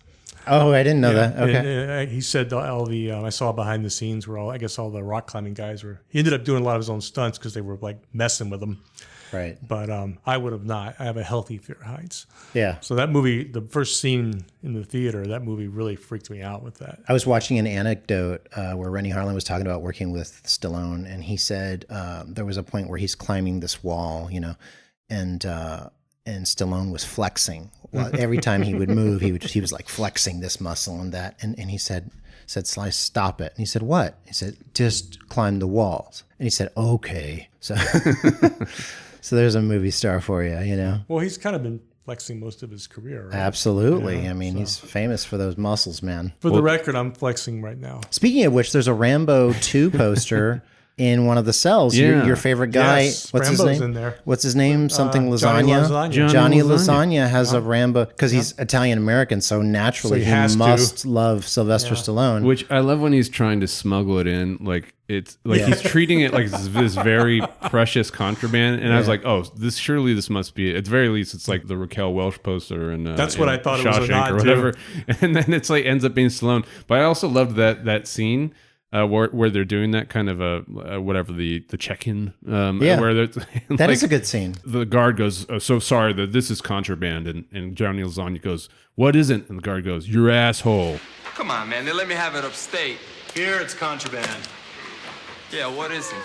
Oh, I didn't know that. Okay. And, he said all the I saw behind the scenes where all the rock climbing guys were. He ended up doing a lot of his own stunts because they were like messing with him. Right. But I would have not. I have a healthy fear of heights. Yeah. So that movie, the first scene in the theater, that movie really freaked me out with that. I was watching an anecdote where Renny Harlin was talking about working with Stallone, and he said there was a point where he's climbing this wall, and Stallone was flexing. Well, every time he would move, he was like flexing this muscle and that, and he said, Sly, stop it. And he said, what? He said, just climb the walls. And he said, okay. So, so there's a movie star for you, Well, he's kind of been flexing most of his career, right? Absolutely. Yeah, I mean, he's famous for those muscles, man. For the record, I'm flexing right now. Speaking of which, there's a Rambo 2 poster in one of the cells. Yeah. Your favorite guy, Yes, what's Rambo's his name? in there. What's his name? Something Johnny Lasagna. Lasagna. Johnny Lasagna. Lasagna has a Rambo because he's Italian American, so naturally So he he has to. must love Sylvester Stallone. Which I love when he's trying to smuggle it in, like it's like he's treating it like this very precious contraband. And I was like, oh, this must be it. At the very least, it's like the Raquel Welch poster and That's what in I thought it was a Shawshank nod or to. whatever. And then it's like ends up being Stallone. But I also loved that scene. Where they're doing that kind of whatever the check-in where That is a good scene. The guard goes, oh, so sorry that this is contraband, and Johnny Lasagna goes, what isn't? And the guard goes, your asshole. Come on, man. They let me have it upstate. Here, it's contraband. Yeah, what isn't?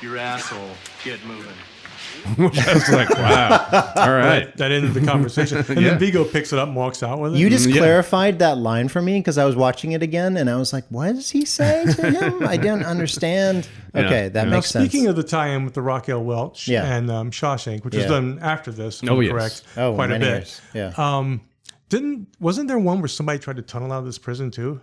Your asshole. Get moving. Which I was like, wow, all right. That ended the conversation. And then Viggo picks it up and walks out with it. You just clarified that line for me because I was watching it again and I was like, what does he say to him? I don't understand. Okay, that Now, makes sense. speaking of the tie-in with the Raquel Welch and Shawshank, which was done after this, if I'm correct, quite a many bit. years. Yeah. Wasn't there one where somebody tried to tunnel out of this prison too?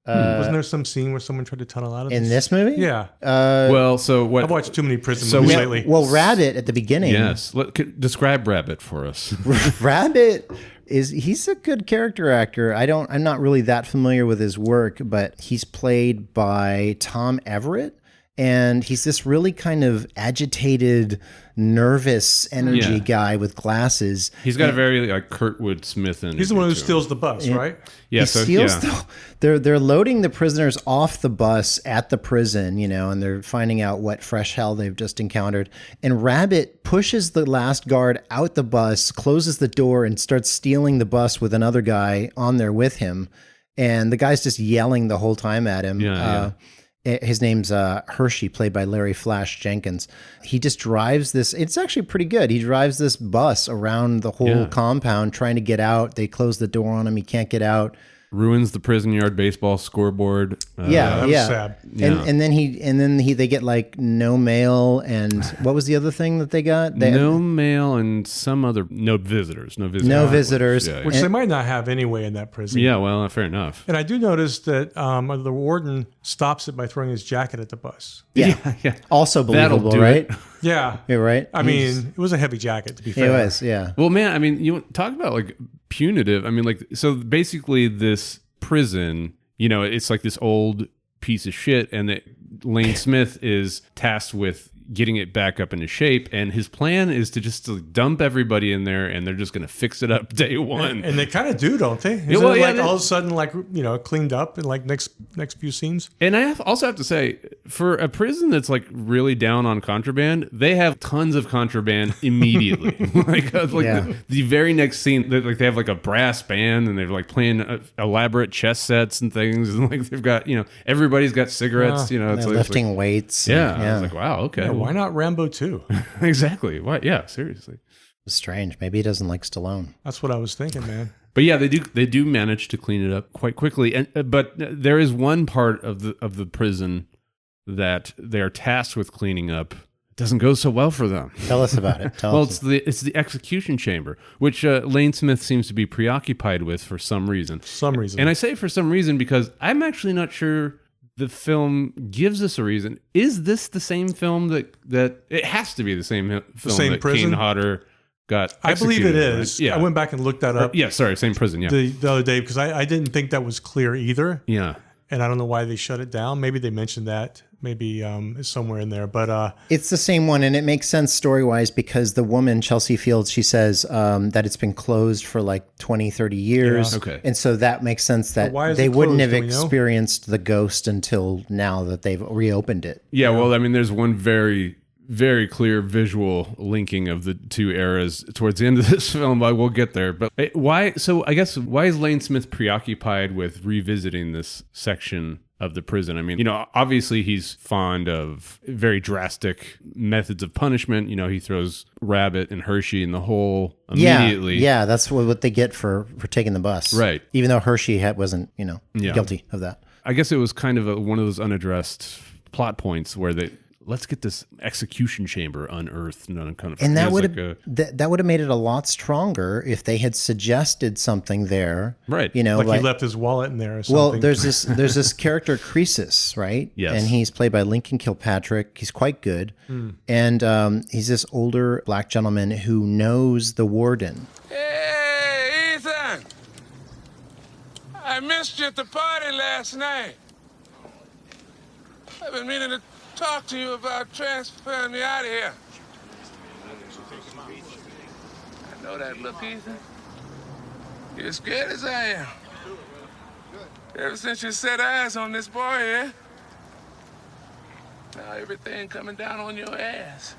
Wasn't there some scene where someone tried to tunnel out of in this movie? Yeah. Well, so what? I've watched too many prison So movies we- lately. Well, Rabbit at the beginning. Yes, describe Rabbit for us. Rabbit he's a good character actor. I'm not really that familiar with his work, but he's played by Tom Everett, and he's this really kind of agitated, nervous energy guy with glasses. He's got a very like Kurtwood Smith in. He's the one who steals the bus, right? Yeah, He steals they're loading the prisoners off the bus at the prison, and they're finding out what fresh hell they've just encountered. And Rabbit pushes the last guard out the bus, closes the door, and starts stealing the bus with another guy on there with him. And the guy's just yelling the whole time at him. His name's Hershey, played by Larry Flash Jenkins. He just drives this. It's actually pretty good. He drives this bus around the whole compound trying to get out. They close the door on him. He can't get out. ruins the prison yard baseball scoreboard. That was sad. And then they get like no mail, and what was the other thing that they got? No mail and some other no visitors. No visitors. Yeah, Which they might not have anyway in that prison. yeah, well, fair enough. And I do notice that the warden stops it by throwing his jacket at the bus. Yeah. Also believable, do right? it. Yeah. You're right. I mean, it was a heavy jacket, to be fair. It was, yeah. Well, man, I mean, you talk about like punitive. I mean, like, so basically this prison, it's like this old piece of shit, and Lane Smith is tasked with getting it back up into shape, and his plan is to just dump everybody in there, and they're just going to fix it up day one. And they kind of do, don't they? Isn't well, it yeah, like all of a sudden, like, cleaned up in like next few scenes? And I also have to say, for a prison that's like really down on contraband, they have tons of contraband immediately. The very next scene, they have like a brass band, and they're like playing elaborate chess sets and things, and like they've got everybody's got cigarettes. It's lifting weights. I was like, wow, okay. Why not Rambo 2? Exactly. Why? Yeah, seriously. It's strange. Maybe he doesn't like Stallone. That's what I was thinking, man. But yeah, they do manage to clean it up quite quickly. But there is one part of the prison that they are tasked with cleaning up. It doesn't go so well for them. Tell us about it. It's the execution chamber, which Lane Smith seems to be preoccupied with for some reason. And I say for some reason because I'm actually not sure the film gives us a reason. Is this the same film that it has to be the same film that prison? Kane Hodder got executed? I believe it is. Right? Yeah. I went back and looked that up. Same prison. Yeah, the other day, because I didn't think that was clear either. Yeah, and I don't know why they shut it down. Maybe they mentioned that. Maybe it's somewhere in there, but it's the same one, and it makes sense story-wise because the woman, Chelsea Fields, she says that it's been closed for like 20, 30 years. Yeah. Okay. And so that makes sense that they wouldn't have experienced the ghost until now that they've reopened it. Yeah, well, I mean, there's one very, very clear visual linking of the two eras towards the end of this film, but we'll get there. But why? So I guess why is Lane Smith preoccupied with revisiting this section of the prison? I mean, obviously he's fond of very drastic methods of punishment. He throws Rabbit and Hershey in the hole immediately. Yeah, that's what they get for taking the bus. Right. Even though Hershey wasn't, guilty of that. I guess it was kind of one of those unaddressed plot points where let's get this execution chamber unearthed and uncovered. And that would have made it a lot stronger if they had suggested something there. Right. He left his wallet in there or something. Well, there's this character Croesus, right? Yes. And he's played by Lincoln Kilpatrick. He's quite good. And he's this older black gentleman who knows the warden. Hey, Ethan! I missed you at the party last night. I've been meaning to talk to you about transferring me out of here. I know that look, Ethan. You're as scared as I am. Ever since you set eyes on this boy here, now everything coming down on your ass.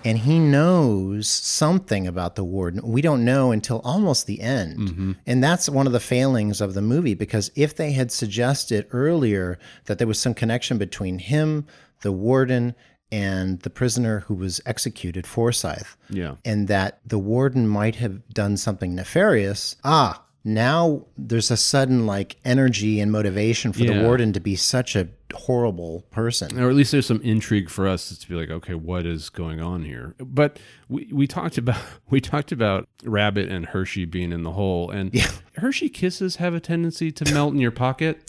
And he knows something about the warden. We don't know until almost the end. Mm-hmm. And that's one of the failings of the movie, because if they had suggested earlier that there was some connection between him, the warden, and the prisoner who was executed, Forsyth, and that the warden might have done something nefarious, now there's a sudden energy and motivation for the warden to be such a horrible person. Or at least there's some intrigue for us to be like, okay, what is going on here? But we talked about Rabbit and Hershey being in the hole, and Hershey kisses have a tendency to melt in your pocket.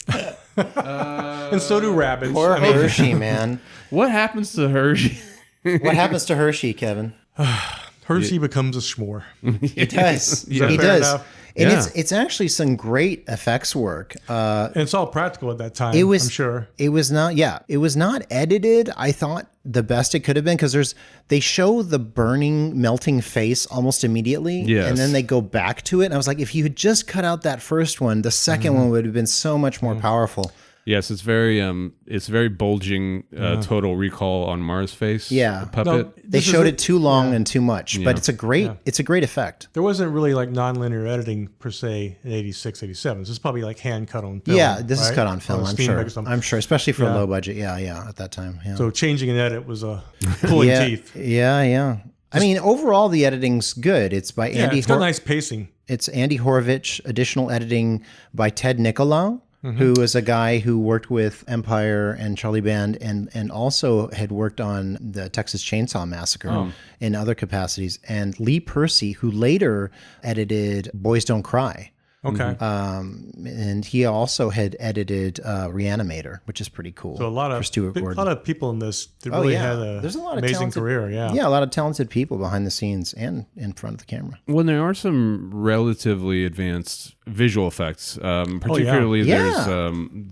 And so do rabbits. Poor Hershey, man. What happens to Hershey? What happens to Hershey, Kevin? Hershey becomes a s'more. He does. He does. Enough? And it's actually some great effects work. And it's all practical at that time, I'm sure. It was not edited. I thought the best it could have been, because they show the burning, melting face almost immediately. Yes. And then they go back to it. And I was like, if you had just cut out that first one, the second one would have been so much more powerful. Yes, it's very bulging Total Recall on Mars face. Yeah, puppet. No, they showed it too long and too much, but it's a great effect. There wasn't really nonlinear editing per se in 86, 87. This is probably hand cut on film. Yeah, this is cut on film. I'm sure, especially for a low budget. Yeah, at that time. Yeah. So changing an edit was pulling teeth. Yeah. I mean, overall, the editing's good. It's by Andy. It's got nice pacing. It's Andy Horvitch, additional editing by Ted Nicolau, who is a guy who worked with Empire and Charlie Band and also had worked on the Texas Chainsaw Massacre in other capacities. And Lee Percy, who later edited Boys Don't Cry. Okay. And he also had edited Reanimator, which is pretty cool. So a lot of people in this really had There's a lot of amazing talented, career. Yeah. Yeah, a lot of talented people behind the scenes and in front of the camera. Well, there are some relatively advanced visual effects. Particularly, there's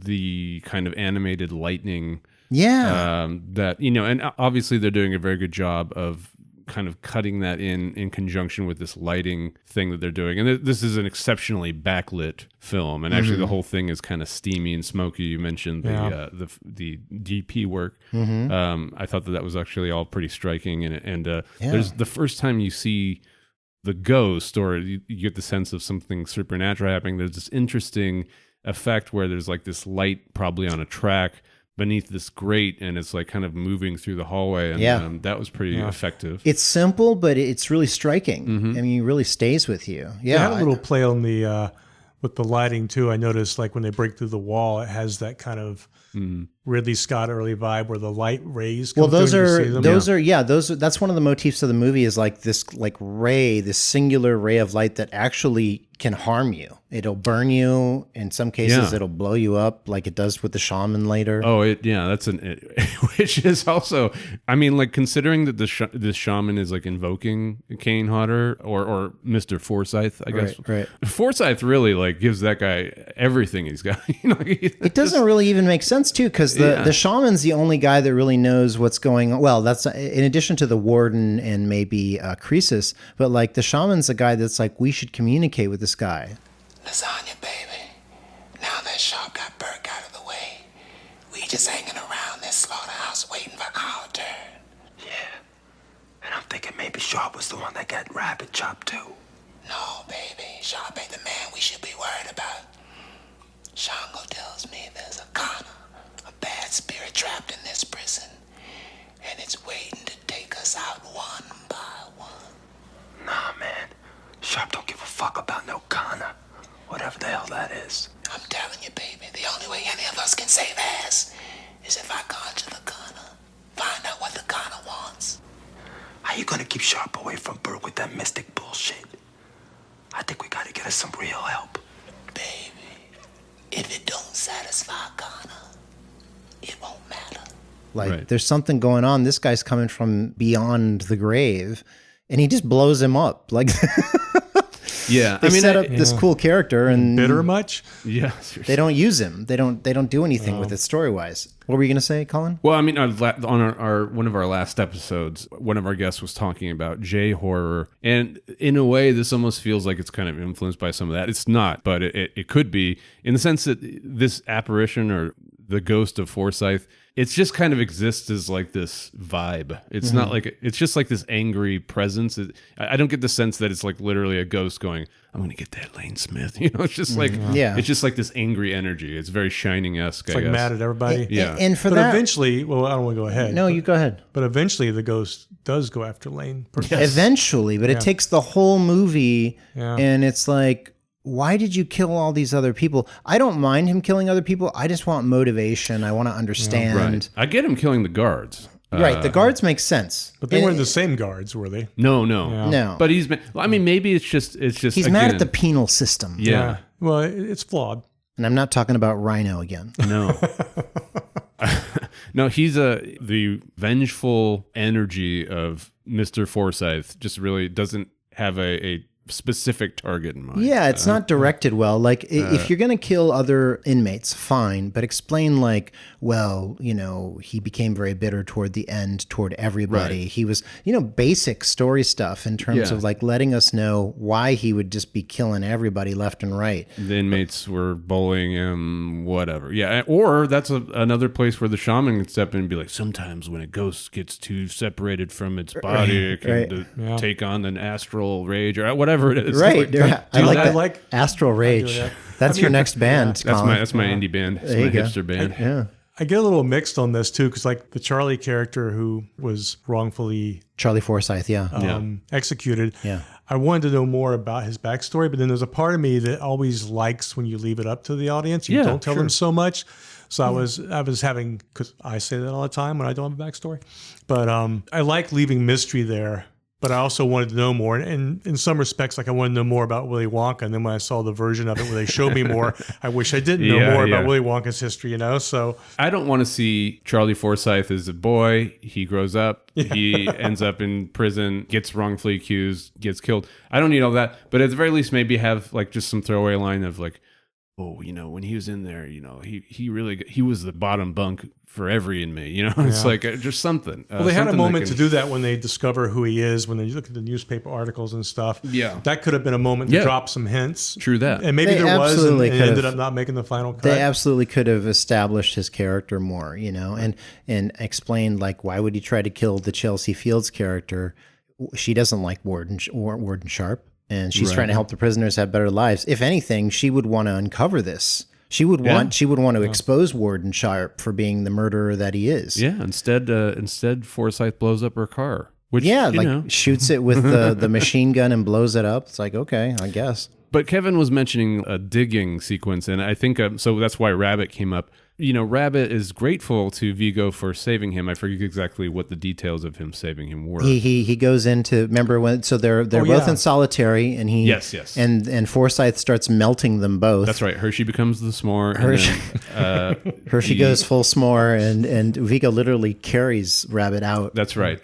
the kind of animated lightning. Yeah. That, and obviously they're doing a very good job of kind of cutting that in conjunction with this lighting thing that they're doing. And this is an exceptionally backlit film. And actually the whole thing is kind of steamy and smoky. You mentioned the DP work. I thought that was actually all pretty striking. And there's the first time you see the ghost, or you get the sense of something supernatural happening, there's this interesting effect where there's like this light probably on a track beneath this grate, and it's like kind of moving through the hallway, and that was pretty effective. It's simple, but it's really striking. I mean, it really stays with you. Yeah, They had a little play on the with the lighting too. I noticed like when they break through the wall, it has that kind of Ridley Scott early vibe where the light rays come those through. That's one of the motifs of the movie, is like this like ray, this singular ray of light that actually can harm you. It'll burn you. In some cases, it'll blow you up, like it does with the shaman later. Which is also, I mean, like considering that this shaman is like invoking Kane Hodder or Mr. Forsyth, I guess. Right. Forsyth really like gives that guy everything he's got. It doesn't really even make sense too, because the shaman's the only guy that really knows what's going on. Well, that's in addition to the warden and maybe Croesus, but like the shaman's the guy that's like, we should communicate with this guy. Lasagna, baby. Now that Sharpe got Burke out of the way, we just hanging around this slaughterhouse waiting for our turn. Yeah. And I'm thinking maybe Sharpe was the one that got rabbit chopped too. No, baby. Sharpe ain't the man we should be worried about. Shango tells me there's a Kana, a bad spirit trapped in this prison, and it's waiting to take us out one by one. Nah, man. Sharpe don't give a fuck about no Kana. Whatever the hell that is. I'm telling you, baby, the only way any of us can save ass is if I conjure the Kana. Find out what the Kana wants. How you gonna keep Sharpe away from Burke with that mystic bullshit? I think we gotta get us some real help. Baby, if it don't satisfy Kana, it won't matter. Like there's something going on. This guy's coming from beyond the grave, and he just blows him up. Like they set up this cool character, and bitter much. Yeah, they don't use him. They don't do anything with it story wise. What were you gonna say, Colin? Well, I mean, on our one of our last episodes, one of our guests was talking about J horror, and in a way, this almost feels like it's kind of influenced by some of that. It's not, but it could be, in the sense that this apparition or the ghost of Forsyth, it's just kind of exists as like this vibe. It's not like, it's just like this angry presence. I don't get the sense that it's like literally a ghost going, I'm going to get that Lane Smith. It's just like, it's just like this angry energy. It's very Shining-esque, It's like mad at everybody. And but that, eventually, well, I don't want to go ahead. No, you go ahead. But eventually the ghost does go after Lane. Eventually, but it takes the whole movie, and it's like, why did you kill all these other people? I don't mind him killing other people. I just want motivation. I want to understand. Right. I get him killing the guards. Right. The guards make sense. But they weren't the same guards, were they? No. But he's, I mean, maybe it's just he's mad at the penal system. Yeah. Well, it's flawed. And I'm not talking about Rhino again. No. No, he's the vengeful energy of Mr. Forsyth just really doesn't have a specific target in mind. Yeah, it's not directed well. Like, if you're going to kill other inmates, fine, but explain like, well, he became very bitter toward the end, toward everybody. Right. He was, basic story stuff in terms of like letting us know why he would just be killing everybody left and right. The inmates were bullying him, whatever. Yeah, or that's another place where the shaman can step in and be like, sometimes when a ghost gets too separated from its body, it can take on an astral rage or whatever it is. Right. I like Astral Rage. That's your next band. That's my indie band. It's my hipster band. I get a little mixed on this too, because like the Charlie character who was wrongfully Charlie Forsyth, executed. Yeah. I wanted to know more about his backstory, but then there's a part of me that always likes when you leave it up to the audience. You don't tell them so much. So I was having, because I say that all the time when I don't have a backstory, but I like leaving mystery there. But I also wanted to know more. And in some respects, like I wanted to know more about Willy Wonka. And then when I saw the version of it where they showed me more, I wish I didn't know more about Willy Wonka's history, you know? So I don't want to see Charlie Forsythe as a boy. He grows up. He ends up in prison, gets wrongfully accused, gets killed. I don't need all that. But at the very least, maybe have like just some throwaway line of like, oh, you know, when he was in there, you know, he was the bottom bunk for every inmate, you know. It's like just something. Well, they had a moment to do that when they discover who he is, when they look at the newspaper articles and stuff. Yeah, that could have been a moment to drop some hints. True that, and maybe there was, and ended up not making the final cut. They absolutely could have established his character more, you know, and explained like why would he try to kill the Chelsea Fields character? She doesn't like Warden Sharpe. And she's trying to help the prisoners have better lives. If anything, she would want to uncover this. She would want to expose Warden Sharpe for being the murderer that he is. Yeah. Instead, Forsythe blows up her car. Which, shoots it with the machine gun and blows it up. It's like, okay, I guess. But Kevin was mentioning a digging sequence, and I think so. That's why Rabbit came up. You know, Rabbit is grateful to Viggo for saving him. I forget exactly what the details of him saving him were. He goes into, remember when, so they're both in solitary, and he yes and Forsythe starts melting them both. That's right. Hershey becomes the s'more. Hershey goes full s'more, and Viggo literally carries Rabbit out. That's right.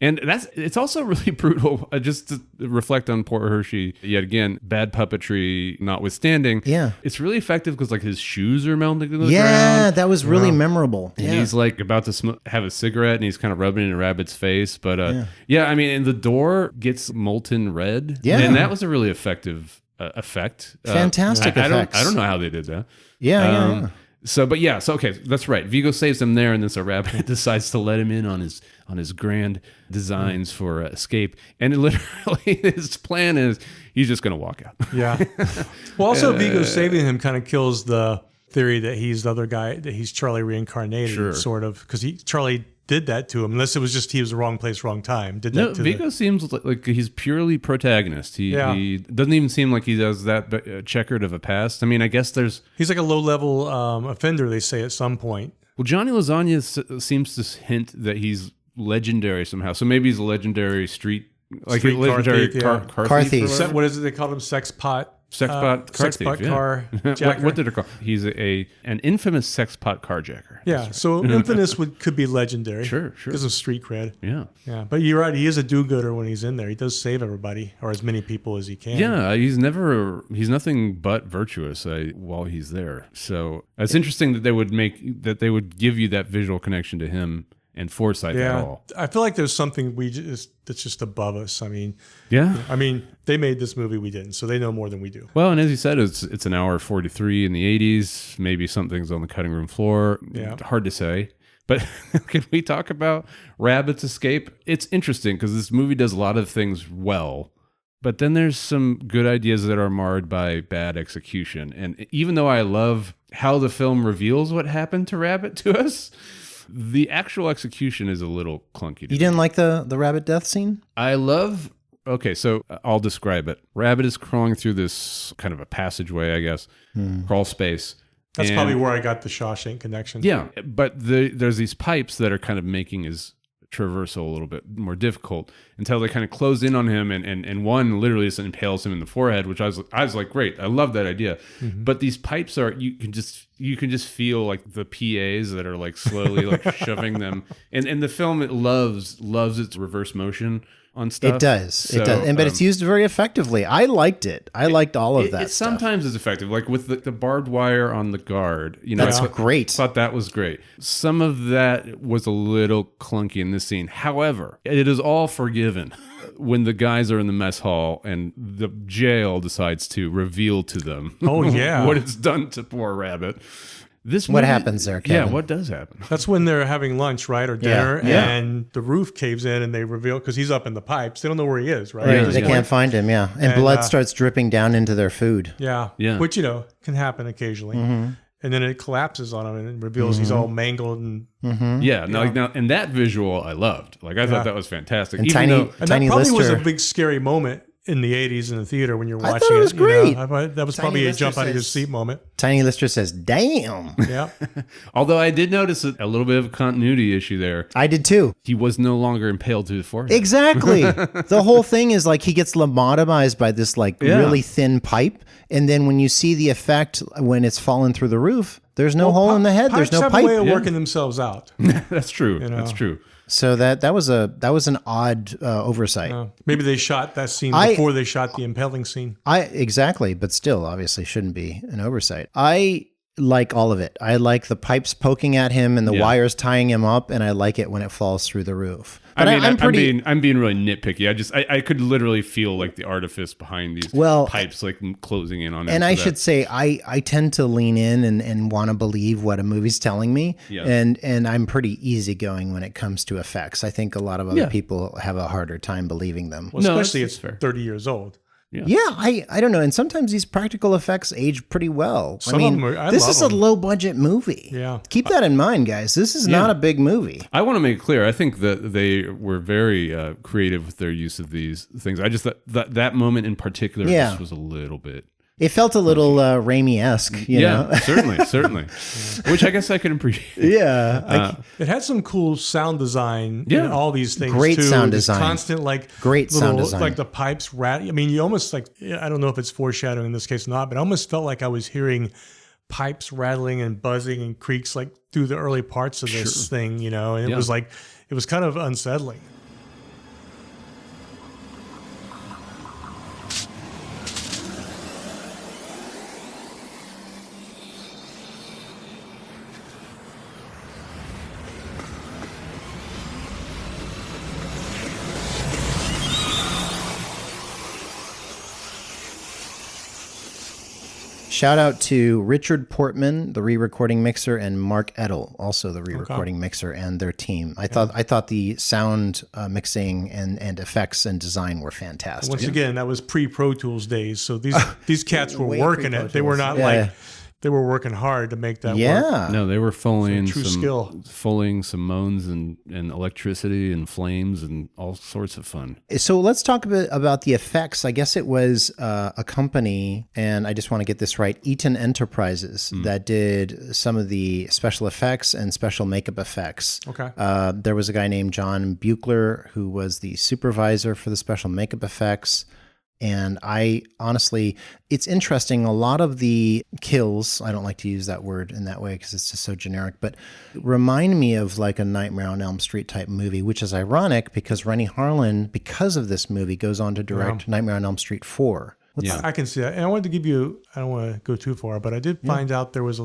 And it's also really brutal. Just to reflect on poor Hershey yet again, bad puppetry notwithstanding. Yeah, it's really effective because like his shoes are melting to the ground. Yeah, that was really memorable. And he's like about to have a cigarette, and he's kind of rubbing it in Rabbit's face. But I mean, and the door gets molten red. Yeah, and that was a really effective effect. Fantastic effects. I don't know how they did that. Yeah. So okay, that's right. Viggo saves him there, and then so Rabbit decides to let him in on his grand designs for escape. And literally, his plan is he's just going to walk out. Yeah. Well, also Viggo saving him kind of kills the theory that he's the other guy, that he's Charlie reincarnated, sort of, because Charlie did that to him, unless it was just he was the wrong place, wrong time. Viggo seems like he's purely protagonist. He doesn't even seem like he does that checkered of a past. I mean, I guess he's like a low-level offender, they say at some point. Well, Johnny Lasagna seems to hint that he's legendary somehow. So maybe he's a legendary street legendary car thief. What is it they call him? Sexpot Sexpot car jacker. What did it call? He's an infamous sexpot carjacker. Yeah, so infamous could be legendary. Sure. Because of street cred. Yeah. But you're right. He is a do-gooder when he's in there. He does save everybody, or as many people as he can. Yeah, he's nothing but virtuous while he's there. So it's interesting that they would give you that visual connection to him and Forsythe at all. I feel like there's something that's just above us. I mean, they made this movie, we didn't, so they know more than we do. Well, and as you said, it's an hour 43 in the 80s. Maybe something's on the cutting room floor. Yeah, hard to say. But can we talk about Rabbit's escape? It's interesting because this movie does a lot of things well, but then there's some good ideas that are marred by bad execution. And even though I love how the film reveals what happened to Rabbit to us, the actual execution is a little clunky. You didn't like the Rabbit death scene? Okay, so I'll describe it. Rabbit is crawling through this kind of a passageway, I guess, crawl space. That's probably where I got the Shawshank connection. Yeah, but there's these pipes that are kind of making his traversal a little bit more difficult until they kind of close in on him, and one literally just impales him in the forehead, which I was like, great, I love that idea. But these pipes you can just feel like the PAs that are like slowly like shoving them, and the film, it loves its reverse motion on stuff. It does. But it's used very effectively. I liked it. I liked all of that. It sometimes is effective, like with the barbed wire on the guard. That's great. I thought that was great. Some of that was a little clunky in this scene. However, it is all forgiven when the guys are in the mess hall and the jail decides to reveal to them what it's done to poor Rabbit. What happens there, Kevin? Yeah, what does happen? That's when they're having lunch, right, or dinner, and the roof caves in, and they reveal, because he's up in the pipes. They don't know where he is, right? They can't find him, and blood starts dripping down into their food. Yeah, which, can happen occasionally. And then it collapses on him and reveals he's all mangled. And and that visual I loved. Like, I thought that was fantastic. And that probably was a big scary moment in the 80s in the theater when you're I watching thought it was great. That was Tiny probably a Lister jump out of your says- seat moment. Tiny Lister says, damn. Yeah. Although I did notice a little bit of a continuity issue there. I did too. He was no longer impaled to the forehead. Exactly. The whole thing is like he gets lobotomized by this like really thin pipe. And then when you see the effect when it's fallen through the roof, there's no hole in the head. There's no have pipe. a way of working themselves out. That's true. That's true. So that was an odd oversight. Maybe they shot that scene before they shot the impaling scene. Exactly, but still, obviously, shouldn't be an oversight. I like all of it. I like the pipes poking at him and the wires tying him up, and I like it when it falls through the roof. But I'm being really nitpicky. I could literally feel like the artifice behind these pipes like closing in on it. And I should say, I tend to lean in and want to believe what a movie's telling me. Yeah. And I'm pretty easygoing when it comes to effects. I think a lot of other people have a harder time believing them. Well, especially it's 30 years old. Yeah, I don't know. And sometimes these practical effects age pretty well. Some of them this is a low budget movie. Yeah. Keep that in mind, guys. This is not a big movie. I want to make it clear. I think that they were very creative with their use of these things. I just that moment in particular just was a little bit. It felt a little Raimi-esque, you know? certainly. Which I guess I can appreciate. Yeah. It had some cool sound design in all these things, Great too. sound This design. constant, Great sound design. like the pipes rat. I mean, you almost like, I don't know if it's foreshadowing in this case or not, but I almost felt like I was hearing pipes rattling and buzzing and creaks like through the early parts of this thing, you know? And it was like, it was kind of unsettling. Shout out to Richard Portman, the re-recording mixer, and Mark Edel, also the re-recording mixer, and their team. I thought the sound mixing and effects and design were fantastic. Once again, that was pre-Pro Tools days, so these cats were working it. They were not like they were working hard to make that work. No, they were fulling skill. some moans and electricity and flames and all sorts of fun. So let's talk a bit about the effects. I guess it was a company, and I just want to get this right, Eaton Enterprises, that did some of the special effects and special makeup effects. Okay. There was a guy named John Buechler who was the supervisor for the special makeup effects. And I honestly, it's interesting. A lot of the kills, I don't like to use that word in that way because it's just so generic, but remind me of like a Nightmare on Elm Street type movie, which is ironic because Renny Harlin, because of this movie, goes on to direct Nightmare on Elm Street 4. I can see that. And I wanted to give you, I don't want to go too far, but I did find out there was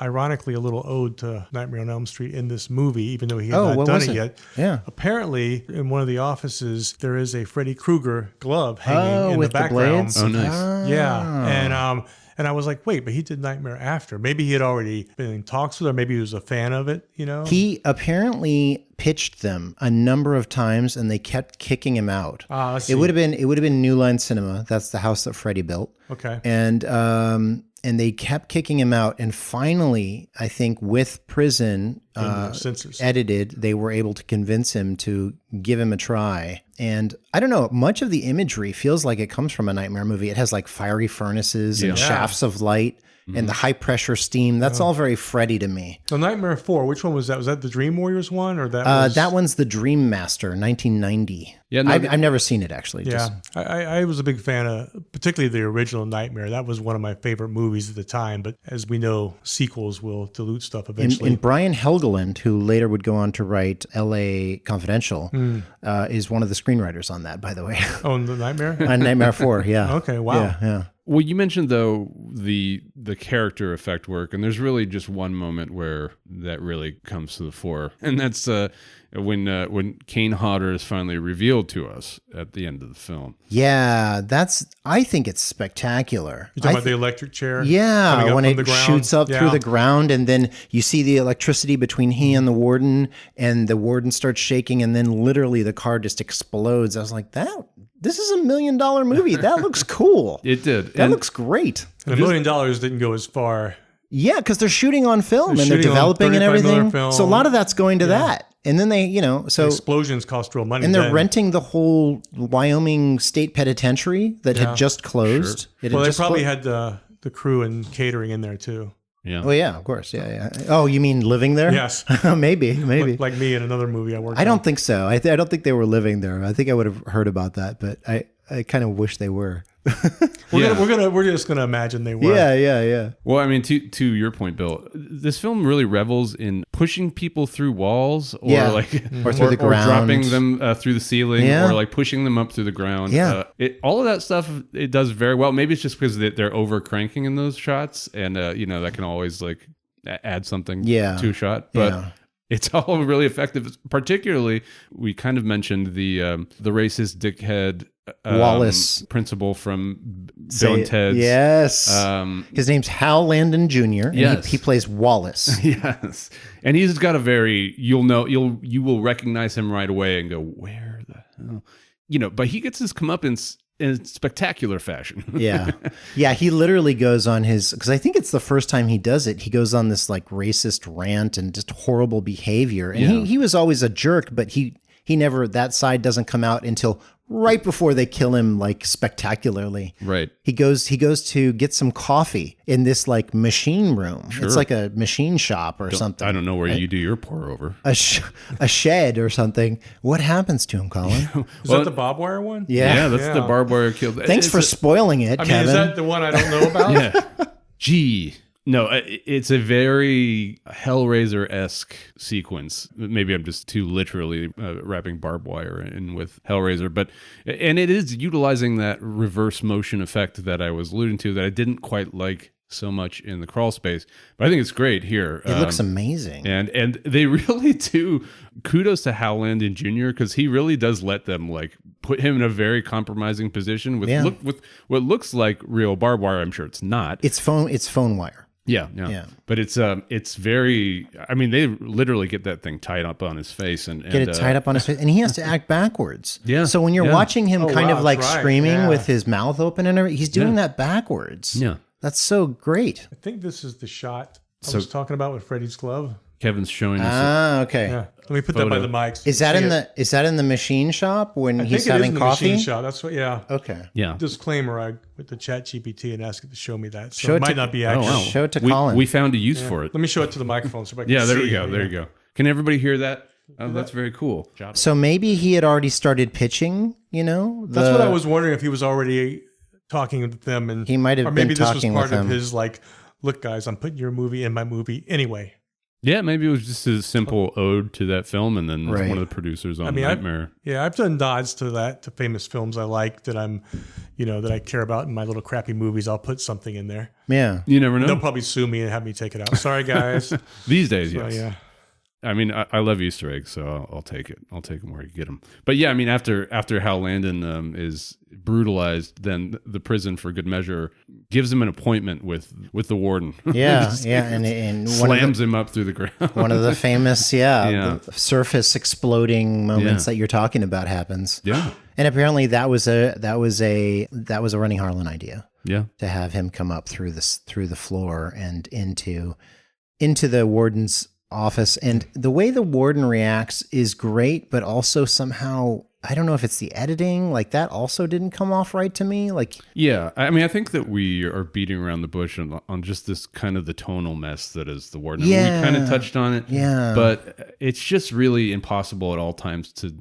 ironically, a little ode to Nightmare on Elm Street in this movie, even though he had not done it yet. Yeah. Apparently, in one of the offices, there is a Freddy Krueger glove hanging in with the background. The blades? Oh, nice. Yeah. And I was like, wait, but he did Nightmare after. Maybe he had already been in talks with her. Maybe he was a fan of it, you know? He apparently pitched them a number of times and they kept kicking him out. It would have been New Line Cinema. That's the house that Freddie built. Okay. And they kept kicking him out. And finally, I think with Prison edited, they were able to convince him to give him a try. And I don't know, much of the imagery feels like it comes from a Nightmare movie. It has like fiery furnaces and shafts of light and the high pressure steam. That's all very Freddy to me. So Nightmare 4, which one was that? Was that the Dream Warriors one? Or that one's the Dream Master, 1990. Yeah, no, I've never seen it actually. Yeah, I was a big fan of particularly the original Nightmare. That was one of my favorite movies at the time. But as we know, sequels will dilute stuff eventually. And Brian Helgeland, who later would go on to write L.A. Confidential, is one of the screenwriters on that, by the way. Oh, and the Nightmare? On Nightmare 4, yeah. Okay, wow. Yeah. Well, you mentioned, though, the character effect work, and there's really just one moment where that really comes to the fore, and that's when Kane Hodder is finally revealed to us at the end of the film. Yeah, I think it's spectacular. You're talking about the electric chair? Yeah, when it shoots up through the ground, and then you see the electricity between he and the warden starts shaking, and then literally the car just explodes. I was like, this is $1 million movie. That looks cool. It did. That looks great. And $1 million didn't go as far. Yeah, because they're shooting on film and they're developing and everything. So a lot of that's going to that. And then they, so explosions cost real money. And they're then. renting the whole Wyoming State Penitentiary that had just closed. Sure. Well, they probably had the crew and catering in there too. Yeah. Oh yeah, of course. Yeah. Oh, you mean living there? Yes. maybe. Like me in another movie I worked on. I don't think so. I don't think they were living there. I think I would have heard about that, but I kind of wish they were. We're just gonna imagine they were. Yeah. Well, I mean, to your point, Bill, this film really revels in pushing people through walls, or or through the ground, or dropping them through the ceiling, or like pushing them up through the ground. Yeah, all of that stuff it does very well. Maybe it's just because they're over cranking in those shots, and that can always like add something to a shot, but. It's all really effective. Particularly, we kind of mentioned the racist dickhead Wallace principal from Bill and Ted's. Yes, his name's Hal Landon Jr. And yes, he plays Wallace. Yes, and he's got a very you will recognize him right away and go, where the hell, but he gets his comeuppance in spectacular fashion. Yeah. He literally goes on because I think it's the first time he does it. He goes on this like racist rant and just horrible behavior. And he was always a jerk, but he never, that side doesn't come out until right before they kill him, like spectacularly. Right. He goes to get some coffee in this like machine room. Sure. It's like a machine shop or something. I don't know where you do your pour over. A shed or something. What happens to him, Colin? Is that the barbed wire one? Yeah, that's the barbed wire kill. Thanks for spoiling it, Kevin. Is that the one I don't know about? Yeah. Gee. No, it's a very Hellraiser-esque sequence. Maybe I'm just too literally wrapping barbed wire in with Hellraiser, and it is utilizing that reverse motion effect that I was alluding to that I didn't quite like so much in the crawl space, but I think it's great here. It looks amazing, and they really do. Kudos to Hal Landon Jr. because he really does let them like put him in a very compromising position with what looks like real barbed wire. I'm sure it's not. It's phone wire. Yeah. But it's very. I mean, they literally get that thing tied up on his face and get it tied up on his face, and he has to act backwards. Yeah. So when you're watching him like screaming with his mouth open and everything, he's doing that backwards. Yeah. That's so great. I think this is the shot I was talking about with Freddy's glove. Kevin's showing us. Okay. Yeah. Let me put that by the mics. Is that in the machine shop when he's having coffee? Machine shop. That's what. Yeah. Okay. Yeah. Disclaimer: I went to ChatGPT and asked it to show me that. So it might not be accurate. Oh, wow. Show it to Colin. We found a use for it. Let me show it to the microphone so I can see. There we go. There you go. Can everybody hear that? Oh, that's very cool. So maybe he had already started pitching. That's what I was wondering if he was already talking with them, and he might have been talking with them. Or maybe this was part of his like, look, guys, I'm putting your movie in my movie anyway. Yeah, maybe it was just a simple ode to that film, and then one of the producers on Nightmare. I've done nods to famous films I like that I'm, that I care about in my little crappy movies. I'll put something in there. Yeah, you never know. They'll probably sue me and have me take it out. Sorry, guys. These days, yes. Yeah. I mean, I love Easter eggs, so I'll take it. I'll take them where you get them. But yeah, I mean, after Hal Landon is brutalized, then the prison, for good measure, gives him an appointment with the warden. Yeah, and slams him up through the ground. One of the famous, the surface exploding moments that you're talking about happens. Yeah, and apparently that was a Renny Harlin idea. Yeah, to have him come up through the floor and into the warden's office, and the way the warden reacts is great, but also somehow I don't know if it's the editing, like that also didn't come off right to me. Like, yeah, I mean, I think that we are beating around the bush on just this kind of the tonal mess that is the warden. Yeah, I mean, we kind of touched on it. Yeah, but it's just really impossible at all times to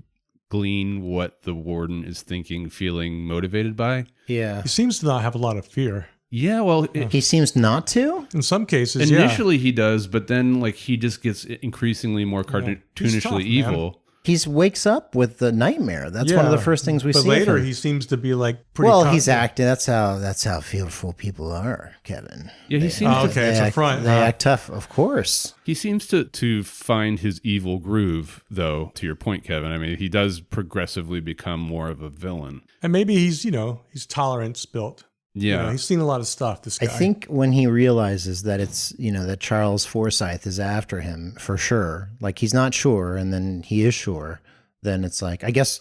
glean what the warden is thinking, feeling, motivated by. Yeah, he seems to not have a lot of fear. Yeah, well, he seems not to. In some cases, initially he does, but then like he just gets increasingly more cartoonishly evil. Man. He wakes up with the nightmare. That's one of the first things we see. But later he seems to be like pretty. Well, he's acting. That's how fearful people are, Kevin. Yeah, he seems. It's a front. They act tough, of course. He seems to find his evil groove, though. To your point, Kevin. I mean, he does progressively become more of a villain. And maybe he's tolerance built. Yeah, he's seen a lot of stuff. This guy. I think when he realizes that it's that Charles Forsyth is after him for sure, like he's not sure, and then he is sure. Then it's like, I guess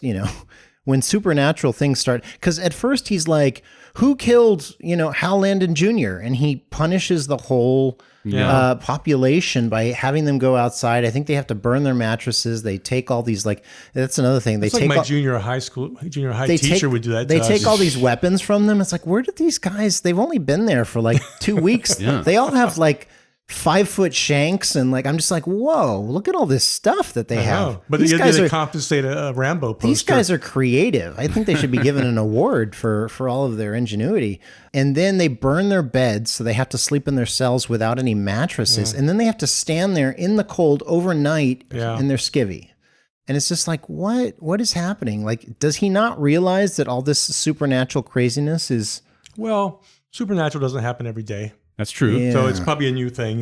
when supernatural things start, because at first he's like, who killed, Hal Landon Jr.? And he punishes the whole population by having them go outside. I think they have to burn their mattresses. They take all these, that's another thing. They take my junior high teacher would do that. They take all these weapons from them. It's like, where did these guys, they've only been there for 2 weeks. They all have 5-foot shanks, and I'm just like, whoa, look at all this stuff that they have. But these guys are compensate a Rambo poster. These guys are creative. I think they should be given an award for all of their ingenuity. And then they burn their beds, so they have to sleep in their cells without any mattresses. And then they have to stand there in the cold overnight in their skivvy. And it's just like, what is happening? Does he not realize that all this supernatural craziness is... Well, supernatural doesn't happen every day. That's true. Yeah. So it's probably a new thing,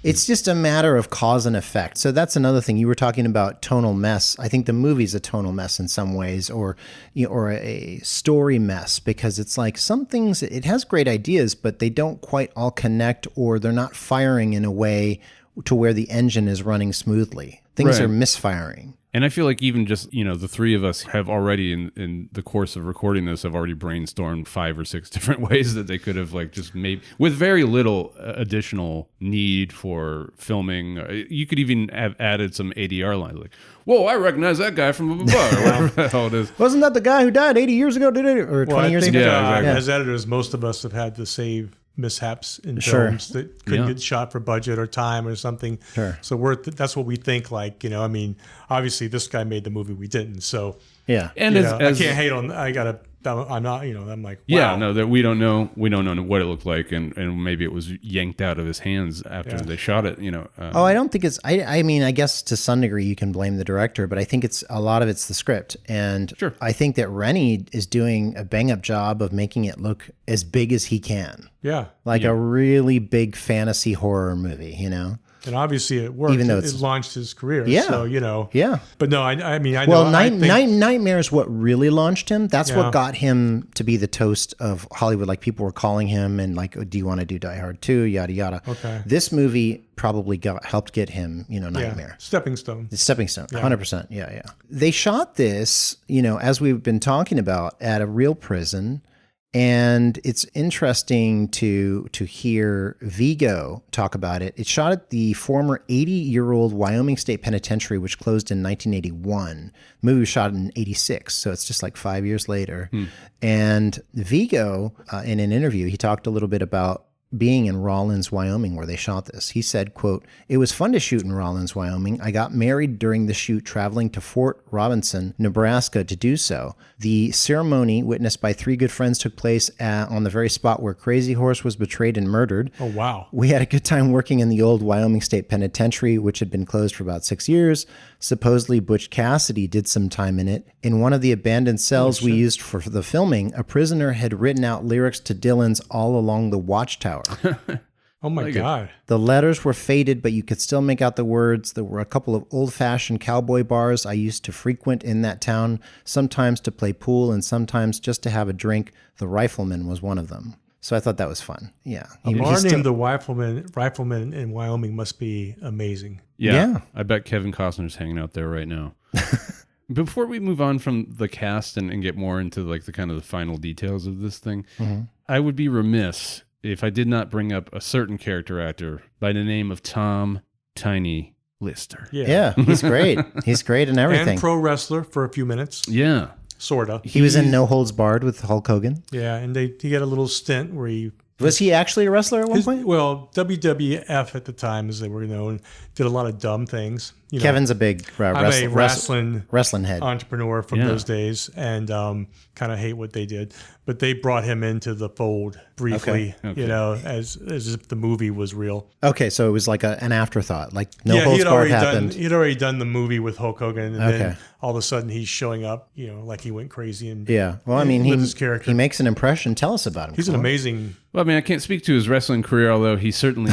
It's just a matter of cause and effect. So that's another thing. You were talking about tonal mess. I think the movie's a tonal mess in some ways, or a story mess, because it's like some things, it has great ideas, but they don't quite all connect, or they're not firing in a way to where the engine is running smoothly. Things are misfiring. And I feel like even just, the three of us have already, in the course of recording this, have already brainstormed 5 or 6 different ways that they could have just made, with very little additional need for filming. You could even have added some ADR lines like, whoa, I recognize that guy from blah, blah, blah, or whatever the hell it is. Wasn't that the guy who died 80 years ago? Or 20 years ago? Exactly. As editors, most of us have had to save mishaps in films that couldn't get shot for budget or time or something. Sure. So that's what we think. Obviously this guy made the movie, we didn't. So and I can't hate on. I'm not. I'm like, wow. Yeah, no, that we don't know what it looked like, and maybe it was yanked out of his hands after they shot it. I don't think it's. I mean, I guess to some degree you can blame the director, but I think a lot of it's the script, and I think that Renny is doing a bang up job of making it look as big as he can. Yeah, a really big fantasy horror movie. And obviously it worked. Even though it launched his career. Yeah. So, Yeah. But no, I know. Well, Nightmare is what really launched him. That's what got him to be the toast of Hollywood. People were calling him and do you want to do Die Hard 2? Yada, yada. Okay. This movie probably helped get him, Nightmare. Yeah. Stepping stone. 100%. Yeah. They shot this, as we've been talking about, at a real prison. And it's interesting to hear Viggo talk about it. It's shot at the former 80-year-old Wyoming State Penitentiary, which closed in 1981. The movie was shot in 86, so it's just 5 years later. And Viggo, in an interview, he talked a little bit about being in Rawlins, Wyoming, where they shot this. He said, quote, "It was fun to shoot in Rawlins, Wyoming. I got married during the shoot, traveling to Fort Robinson, Nebraska to do so. The ceremony, witnessed by 3 good friends, took place on the very spot where Crazy Horse was betrayed and murdered. Oh, wow. We had a good time working in the old Wyoming State Penitentiary, which had been closed for about 6 years. Supposedly, Butch Cassidy did some time in it. In one of the abandoned cells we used for the filming, a prisoner had written out lyrics to Dylan's All Along the Watchtower. Oh my God. The letters were faded, but you could still make out the words. There were a couple of old-fashioned cowboy bars I used to frequent in that town, sometimes to play pool and sometimes just to have a drink. The Rifleman was one of them." So I thought that was fun. Yeah. A bar named the Rifleman in Wyoming must be amazing. Yeah. I bet Kevin Costner's hanging out there right now. Before we move on from the cast and get more into the kind of the final details of this thing, I would be remiss if I did not bring up a certain character actor by the name of Tom Tiny Lister. Yeah, he's great. He's great in everything. And pro wrestler for a few minutes. Yeah. Sorta. He was in No Holds Barred with Hulk Hogan. Yeah, and he had a little stint where he... Was he actually a wrestler at one point? Well, WWF at the time, as they were known, did a lot of dumb things. Kevin's a big wrestling head entrepreneur from those days, and kind of hate what they did. But they brought him into the fold briefly, as if the movie was real. Okay, so it was like an afterthought, No Holds Barred happened. He'd already done the movie with Hulk Hogan, and then all of a sudden he's showing up, like he went crazy. And well, I mean, his character. He makes an impression. Tell us about him. He's an amazing... Well, I mean, I can't speak to his wrestling career, although he certainly,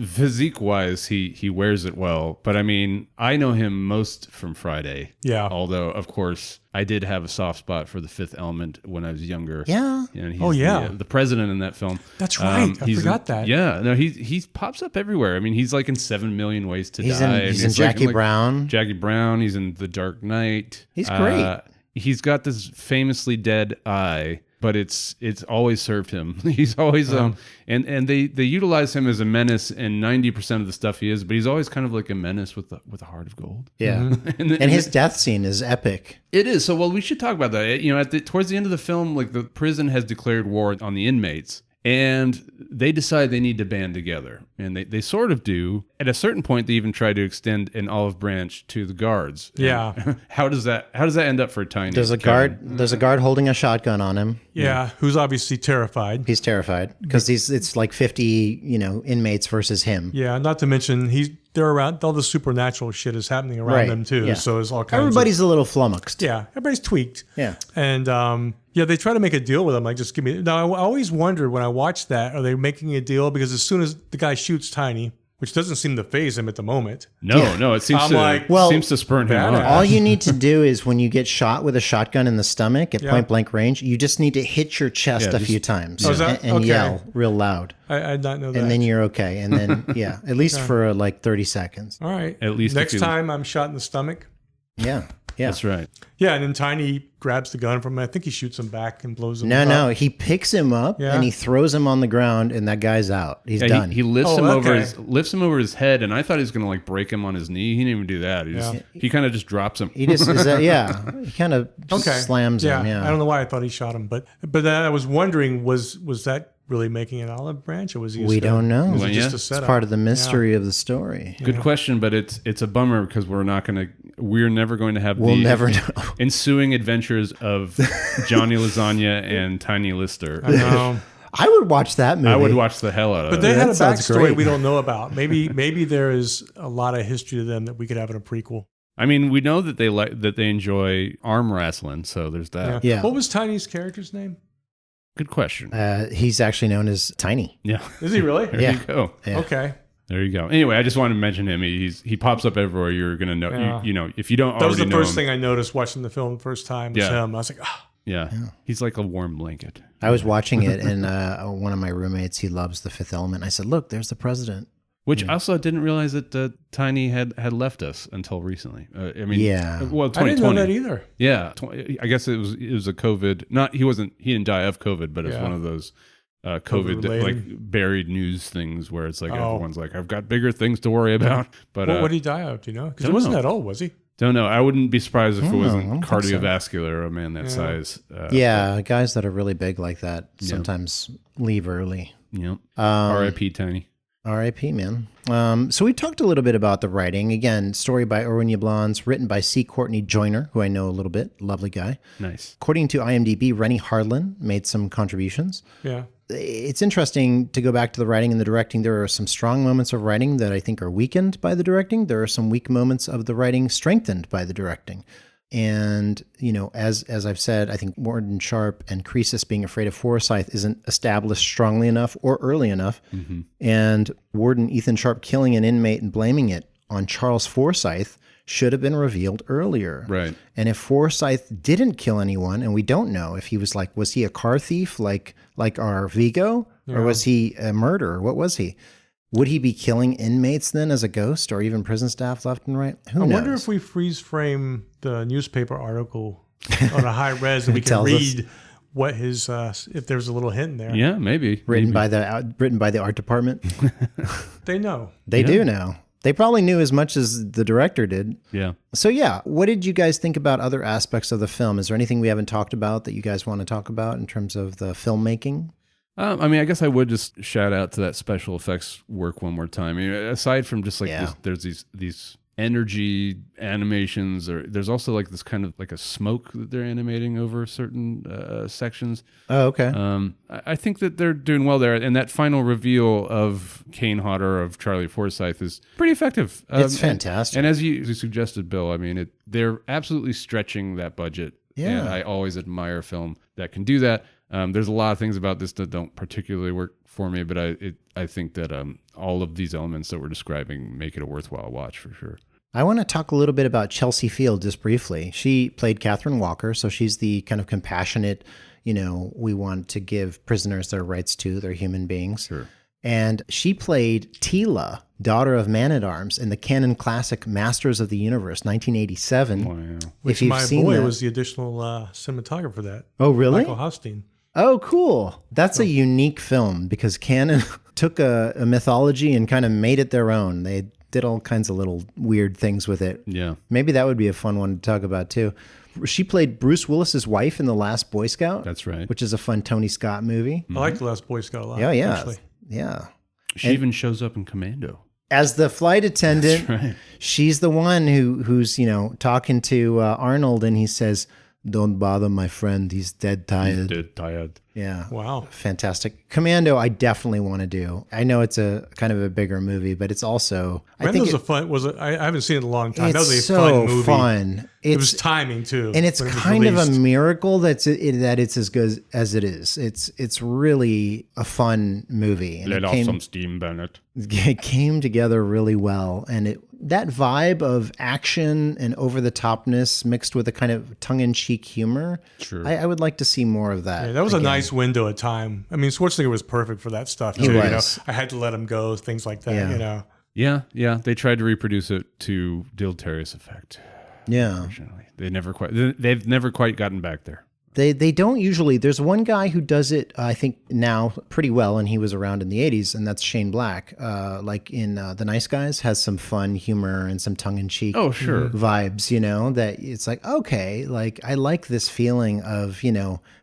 physique-wise, he wears it well. But I mean, I know him most from Friday. Yeah. Although, of course, I did have a soft spot for The Fifth Element when I was younger. Yeah. And he's the president in that film. That's right. I forgot that. Yeah. No, he pops up everywhere. I mean, he's in 7 Million Ways to Die. He's in Jackie Brown. Jackie Brown. He's in The Dark Knight. He's great. he's got this famously dead eye, but it's always served him. He's always and they utilize him as a menace in 90% of the stuff he is, but he's always kind of like a menace with a heart of gold. Yeah. and his death scene is epic. It is. So, well, we should talk about that. You know, towards the end of the film, like the prison has declared war on the inmates, and they decide they need to band together. And they sort of do. At a certain point, they even try to extend an olive branch to the guards. Yeah. And how does that end up for Tiny? There's a guard holding a shotgun on him. Yeah, who's obviously terrified. He's terrified because it's like 50, inmates versus him. Yeah, not to mention they're around, all the supernatural shit is happening around them too. Yeah. So it's all kinds Everybody's a little flummoxed. Yeah, everybody's tweaked. Yeah. And they try to make a deal with him, like just give me. Now I always wondered when I watched that, are they making a deal? Because as soon as the guy shoots Tiny, which doesn't seem to faze him at the moment. No, it seems seems to spurn him on. All you need to do is when you get shot with a shotgun in the stomach at point blank range, you just need to hit your chest a few times and yell real loud. I did not know that. And then you're okay. And then, at least for like 30 seconds. All right. At least next time I'm shot in the stomach. Yeah. Yeah. That's right. Yeah, and then Tiny grabs the gun from him. I think he shoots him back and blows him up. No, he picks him up and he throws him on the ground, and that guy's out. He's done. He lifts him over his head, and I thought he was going to like break him on his knee. He didn't even do that. He kind of just drops him. He just he kind of slams him. Yeah, I don't know why I thought he shot him, but I was wondering was that really making an olive branch, or was he? We don't know. Was it just a setup? It's part of the mystery of the story. Good question, but it's a bummer because we're never going to have we'll never know. Ensuing adventures of Johnny Lasagna and Tiny Lister. I know. I would watch that movie. I would watch the hell out of it. But they had a backstory we don't know about. Maybe there is a lot of history to them that we could have in a prequel. I mean, we know that they enjoy arm wrestling, so there's that. Yeah. What was Tiny's character's name? Good question. He's actually known as Tiny. Yeah. Is he really? There you go. Yeah. Okay. There you go. Anyway, I just wanted to mention him. He pops up everywhere. You're gonna know. Yeah. If you don't already know. That was the first thing I noticed watching the film the first time was him. I was like, Yeah. He's like a warm blanket. I was watching it, and one of my roommates, he loves The Fifth Element. I said, "Look, there's the president." Which also I didn't realize that Tiny had left us until recently. Well, 2020. I didn't know that either. Yeah, I guess it was a COVID. He didn't die of COVID, but it's one of those COVID like buried news things where it's like everyone's like, I've got bigger things to worry about. But what did he die of? Do you know? Because he wasn't that old, was he? Don't know. I wouldn't be surprised if it wasn't cardiovascular. A man that size. Guys that are really big like that sometimes leave early. Yep. R.I.P. Tiny. R.I.P. man. So we talked a little bit about the writing. Again, story by Erwin Yablans, written by C. Courtney Joyner, who I know a little bit. Lovely guy. Nice. According to IMDb, Renny Harlin made some contributions. Yeah. It's interesting to go back to the writing and the directing. There are some strong moments of writing that I think are weakened by the directing. There are some weak moments of the writing strengthened by the directing. And, as I've said, I think Warden Sharpe and Croesus being afraid of Forsyth isn't established strongly enough or early enough. Mm-hmm. And Warden Ethan Sharpe killing an inmate and blaming it on Charles Forsyth should have been revealed earlier. Right. And if Forsyth didn't kill anyone, and we don't know if he was he a car thief like our Viggo, or was he a murderer? What was he? Would he be killing inmates then as a ghost, or even prison staff left and right? Who knows? I wonder if we freeze frame the newspaper article on a high res and we can read what his if there's a little hint in there. Yeah, maybe written by the art department. They know. They do know. They probably knew as much as the director did. Yeah. So what did you guys think about other aspects of the film? Is there anything we haven't talked about that you guys want to talk about in terms of the filmmaking? I guess I would just shout out to that special effects work one more time. Aside from just there's these energy animations, or there's also like this kind of like a smoke that they're animating over certain sections. Oh, okay. I think that they're doing well there, and that final reveal of Kane Hodder of Charlie Forsyth is pretty effective. It's fantastic. And as you suggested, Bill, they're absolutely stretching that budget. Yeah. And I always admire film that can do that. There's a lot of things about this that don't particularly work for me, but I think that all of these elements that we're describing make it a worthwhile watch for sure. I want to talk a little bit about Chelsea Field just briefly. She played Catherine Walker, so she's the kind of compassionate, we want to give prisoners their rights too. They're human beings. Sure. And she played Tila, daughter of Man-at-Arms, in the canon classic Masters of the Universe, 1987. Wow. Which my boy was the additional cinematographer for that. Oh, really? Michael Hosteen. Oh, cool. That's a unique film because canon took a mythology and kind of made it their own. They did all kinds of little weird things with it. Yeah. Maybe that would be a fun one to talk about too. She played Bruce Willis's wife in The Last Boy Scout. That's right. Which is a fun Tony Scott movie. I like The Last Boy Scout a lot. Oh, yeah. Actually. Yeah. She even shows up in Commando. As the flight attendant, That's right. She's the one who's, talking to Arnold and he says, "Don't bother my friend. He's dead tired." He's dead tired. Yeah. Wow. Fantastic. Commando, I definitely want to do. I know it's a kind of a bigger movie, but it's also... Commando's I haven't seen it in a long time. That was a so fun movie. Fun. It was timing too. And it's kind of a miracle that it's as good as it is. It's really a fun movie. And Let off some steam, Bennett. It came together really well. And that vibe of action and over-the-topness mixed with a kind of tongue-in-cheek humor, Sure. I would like to see more of that. Yeah, that was a nice window of time. I mean, Schwarzenegger was perfect for that stuff. He was. I had to let him go, things like that, Yeah. They tried to reproduce it to deleterious effect. Yeah. Unfortunately. They've never quite gotten back there. They don't usually. There's one guy who does it, I think, now pretty well, and he was around in the 80s, and that's Shane Black. Like in The Nice Guys, has some fun humor and some tongue-in-cheek vibes, that it's like, okay, like I like this feeling of,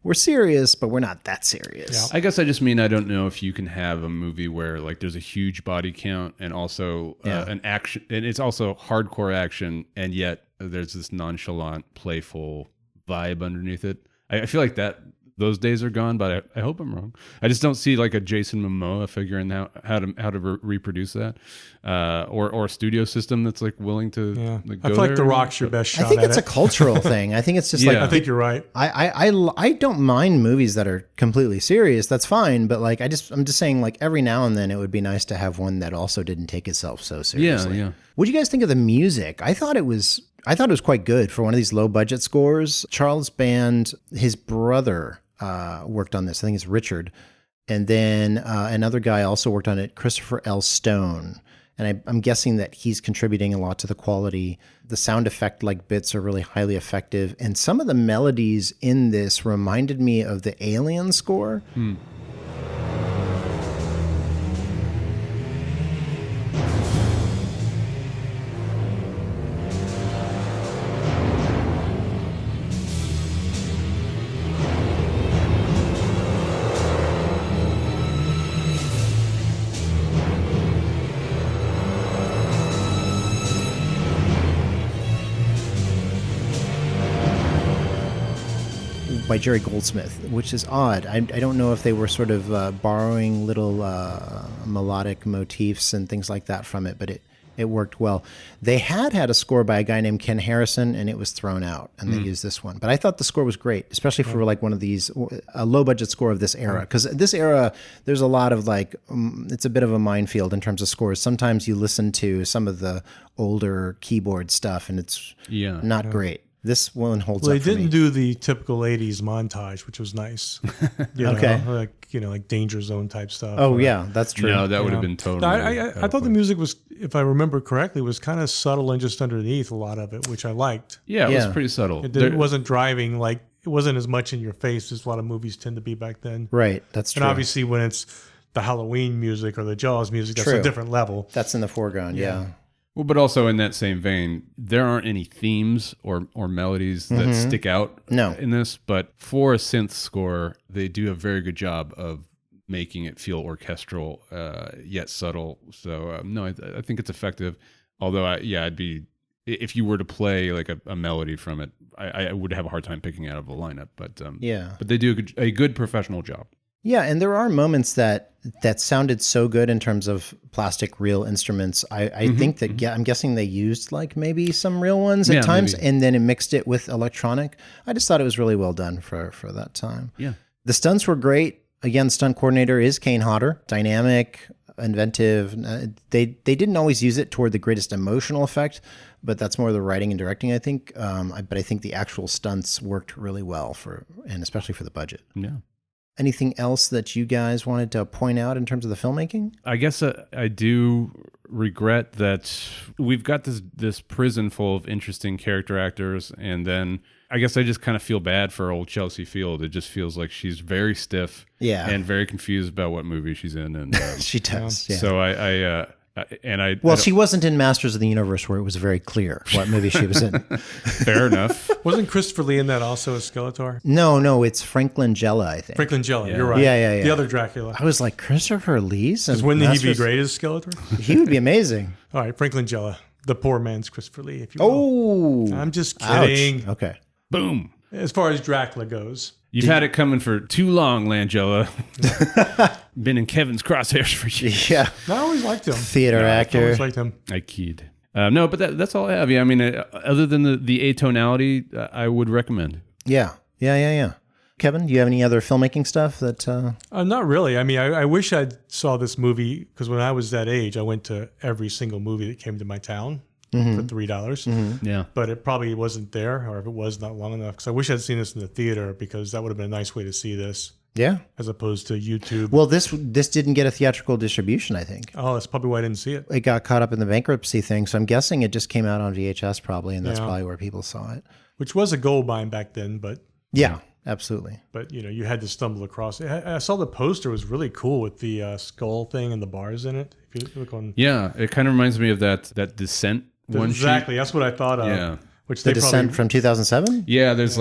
we're serious, but we're not that serious. Yeah. I guess I just mean I don't know if you can have a movie where like there's a huge body count and also an action, and it's also hardcore action, and yet there's this nonchalant, playful vibe underneath it. I feel like those days are gone, but I hope I'm wrong. I just don't see like a Jason Momoa figuring out how to reproduce that, or a studio system that's like willing to. Yeah. Like, I go feel like there. The Rock's your best shot. I think it's a cultural thing. I think it's just I think you're right. I don't mind movies that are completely serious. That's fine, but like I'm just saying, like every now and then it would be nice to have one that also didn't take itself so seriously. Yeah. What do you guys think of the music? I thought it was quite good for one of these low budget scores. Charles Band, his brother worked on this. I think it's Richard. And then another guy also worked on it, Christopher L. Stone. And I'm guessing that he's contributing a lot to the quality. The sound effect like bits are really highly effective. And some of the melodies in this reminded me of the Alien score. By Jerry Goldsmith, which is odd. I don't know if they were sort of borrowing little melodic motifs and things like that from it, but it worked well. They had a score by a guy named Ken Harrison, and it was thrown out, and they used this one. But I thought the score was great, especially for like one of these, a low-budget score of this era. Because this era, there's a lot of like, it's a bit of a minefield in terms of scores. Sometimes you listen to some of the older keyboard stuff, and it's not great. This one holds up. Well, they didn't do the typical 80s montage, which was nice. Okay. Like Danger Zone type stuff. Oh, yeah, that's true. No, that would have been totally. I thought the music was, if I remember correctly, was kind of subtle and just underneath a lot of it, which I liked. Yeah, it was pretty subtle. It wasn't driving, like, it wasn't as much in your face as a lot of movies tend to be back then. Right, that's true. And obviously when it's the Halloween music or the Jaws music, that's a different level. That's in the foreground, yeah. Well, but also in that same vein, there aren't any themes or melodies that stick out in this. But for a synth score, they do a very good job of making it feel orchestral yet subtle. So no, I think it's effective. Although, I'd be, if you were to play like a melody from it, I would have a hard time picking out of a lineup. But but they do a good professional job. Yeah, and there are moments that sounded so good in terms of plastic real instruments. I think that I'm guessing they used like maybe some real ones at times, and then it mixed it with electronic. I just thought it was really well done for that time. Yeah, the stunts were great. Again, stunt coordinator is Kane Hodder, dynamic, inventive. They didn't always use it toward the greatest emotional effect, but that's more the writing and directing, I think. But I think the actual stunts worked really well and especially for the budget. Yeah. Anything else that you guys wanted to point out in terms of the filmmaking? I guess I do regret that we've got this prison full of interesting character actors, and then I guess I just kind of feel bad for old Chelsea Field. It just feels like she's very stiff, and very confused about what movie she's in, and she does. Yeah. So she wasn't in Masters of the Universe, where it was very clear what movie she was in. Fair enough. Wasn't Christopher Lee in that also as Skeletor? No, it's Frank Langella, I think. Frank Langella, you're right. Yeah. The other Dracula. I was like, Christopher Lee's? Because wouldn't he be great as Skeletor? He would be amazing. All right, Frank Langella, the poor man's Christopher Lee, if you will. I'm just kidding. Ouch. Okay. Boom. As far as Dracula goes. You've had it coming for too long, Langella. Been in Kevin's crosshairs for years. Yeah. I always liked him. Theater actor. I always liked him. I keyed. No, but that's all I have. Yeah, I mean, other than the atonality, I would recommend. Yeah. Kevin, do you have any other filmmaking stuff that... Not really. I mean, I wish I saw this movie, because when I was that age, I went to every single movie that came to my town. For $3. Mm-hmm. Yeah. But it probably wasn't there, or if it was, not long enough. Because I wish I'd seen this in the theater, because that would have been a nice way to see this. Yeah. As opposed to YouTube. Well, this didn't get a theatrical distribution, I think. Oh, that's probably why I didn't see it. It got caught up in the bankruptcy thing, so I'm guessing it just came out on VHS probably, and that's probably where people saw it. Which was a gold mine back then, but... Yeah, absolutely. But, you had to stumble across it. I saw the poster was really cool with the skull thing and the bars in it. If you look on... Yeah, it kind of reminds me of that Descent one. Exactly, that's what I thought of. Yeah. Which the Descent from 2007? Yeah, there's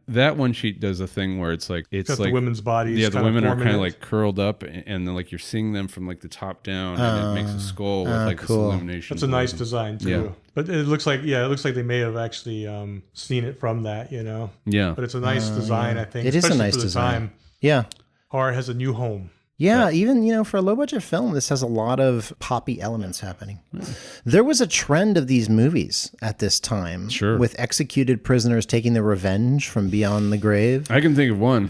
that one sheet does a thing where it's like the women's bodies. Yeah, the women are kind of like curled up, and then like you're seeing them from like the top down, and it makes a skull with like this illumination. That's a nice design too. Yeah. But it looks like they may have actually seen it from that, Yeah. But it's a nice design, I think. It is a especially nice for the design. time. Yeah. Horror has a new home. Yeah, even, for a low-budget film, this has a lot of poppy elements happening. There was a trend of these movies at this time. Sure. With executed prisoners taking their revenge from beyond the grave. I can think of one.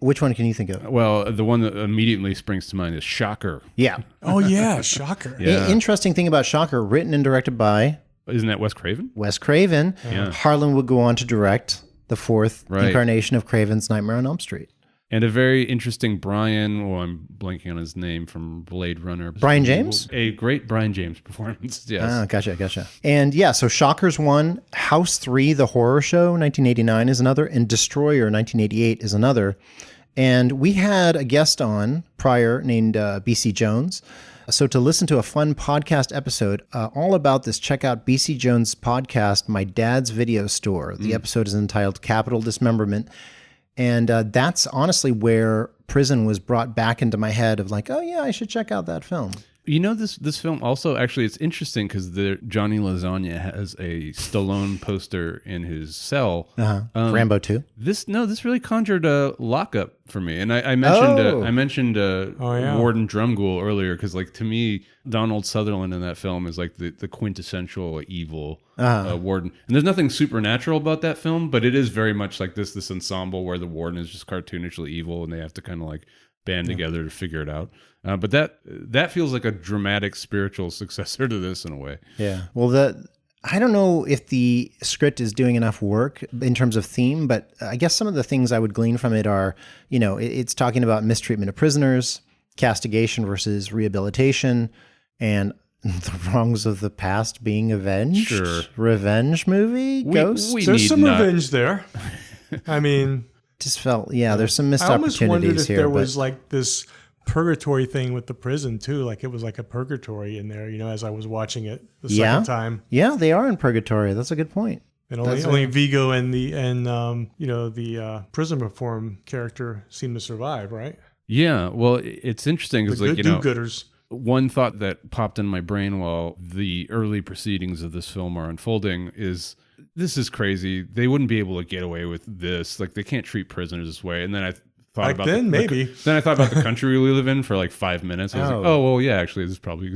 Which one can you think of? Well, the one that immediately springs to mind is Shocker. Yeah. Oh, yeah, Shocker. Yeah. Interesting thing about Shocker, written and directed by... Isn't that Wes Craven? Wes Craven. Yeah. Harlin would go on to direct the fourth incarnation of Craven's Nightmare on Elm Street. And a very interesting Brian, I'm blanking on his name, from Blade Runner. Brian James? A great Brian James performance, yes. Ah, gotcha. And yeah, so Shocker's one, House 3, The Horror Show, 1989 is another, and Destroyer, 1988 is another. And we had a guest on prior named BC Jones. So to listen to a fun podcast episode all about this, check out BC Jones' podcast, My Dad's Video Store. The episode is entitled Capital Dismemberment. And that's honestly where prison was brought back into my head of like, oh yeah, I should check out that film. This film also, actually, it's interesting because Johnny Lasagna has a Stallone poster in his cell. Rambo 2. This really conjured a Lockup for me. And I mentioned Warden Drumgoole earlier because, like, to me, Donald Sutherland in that film is like the quintessential evil warden. And there's nothing supernatural about that film, but it is very much like this ensemble where the warden is just cartoonishly evil and they have to kind of like band together to figure it out. But that feels like a dramatic spiritual successor to this in a way. Yeah. Well, I don't know if the script is doing enough work in terms of theme, but I guess some of the things I would glean from it are, it's talking about mistreatment of prisoners, castigation versus rehabilitation, and the wrongs of the past being avenged. Sure. Revenge movie? Ghost? There's some revenge there. I mean... Just felt, there's some missed opportunities here. I almost wondered if there was like this purgatory thing with the prison too, like it was like a purgatory in there, as I was watching it the second time. Yeah, they are in purgatory. That's a good point. And only Viggo and the prison reform character seem to survive, right? Yeah, well, it's interesting because do-gooders. One thought that popped in my brain while the early proceedings of this film are unfolding is, this is crazy. They wouldn't be able to get away with this. Like, they can't treat prisoners this way. And then I thought about then I thought about the country we live in for like 5 minutes. I was like, oh well, yeah, actually, this is probably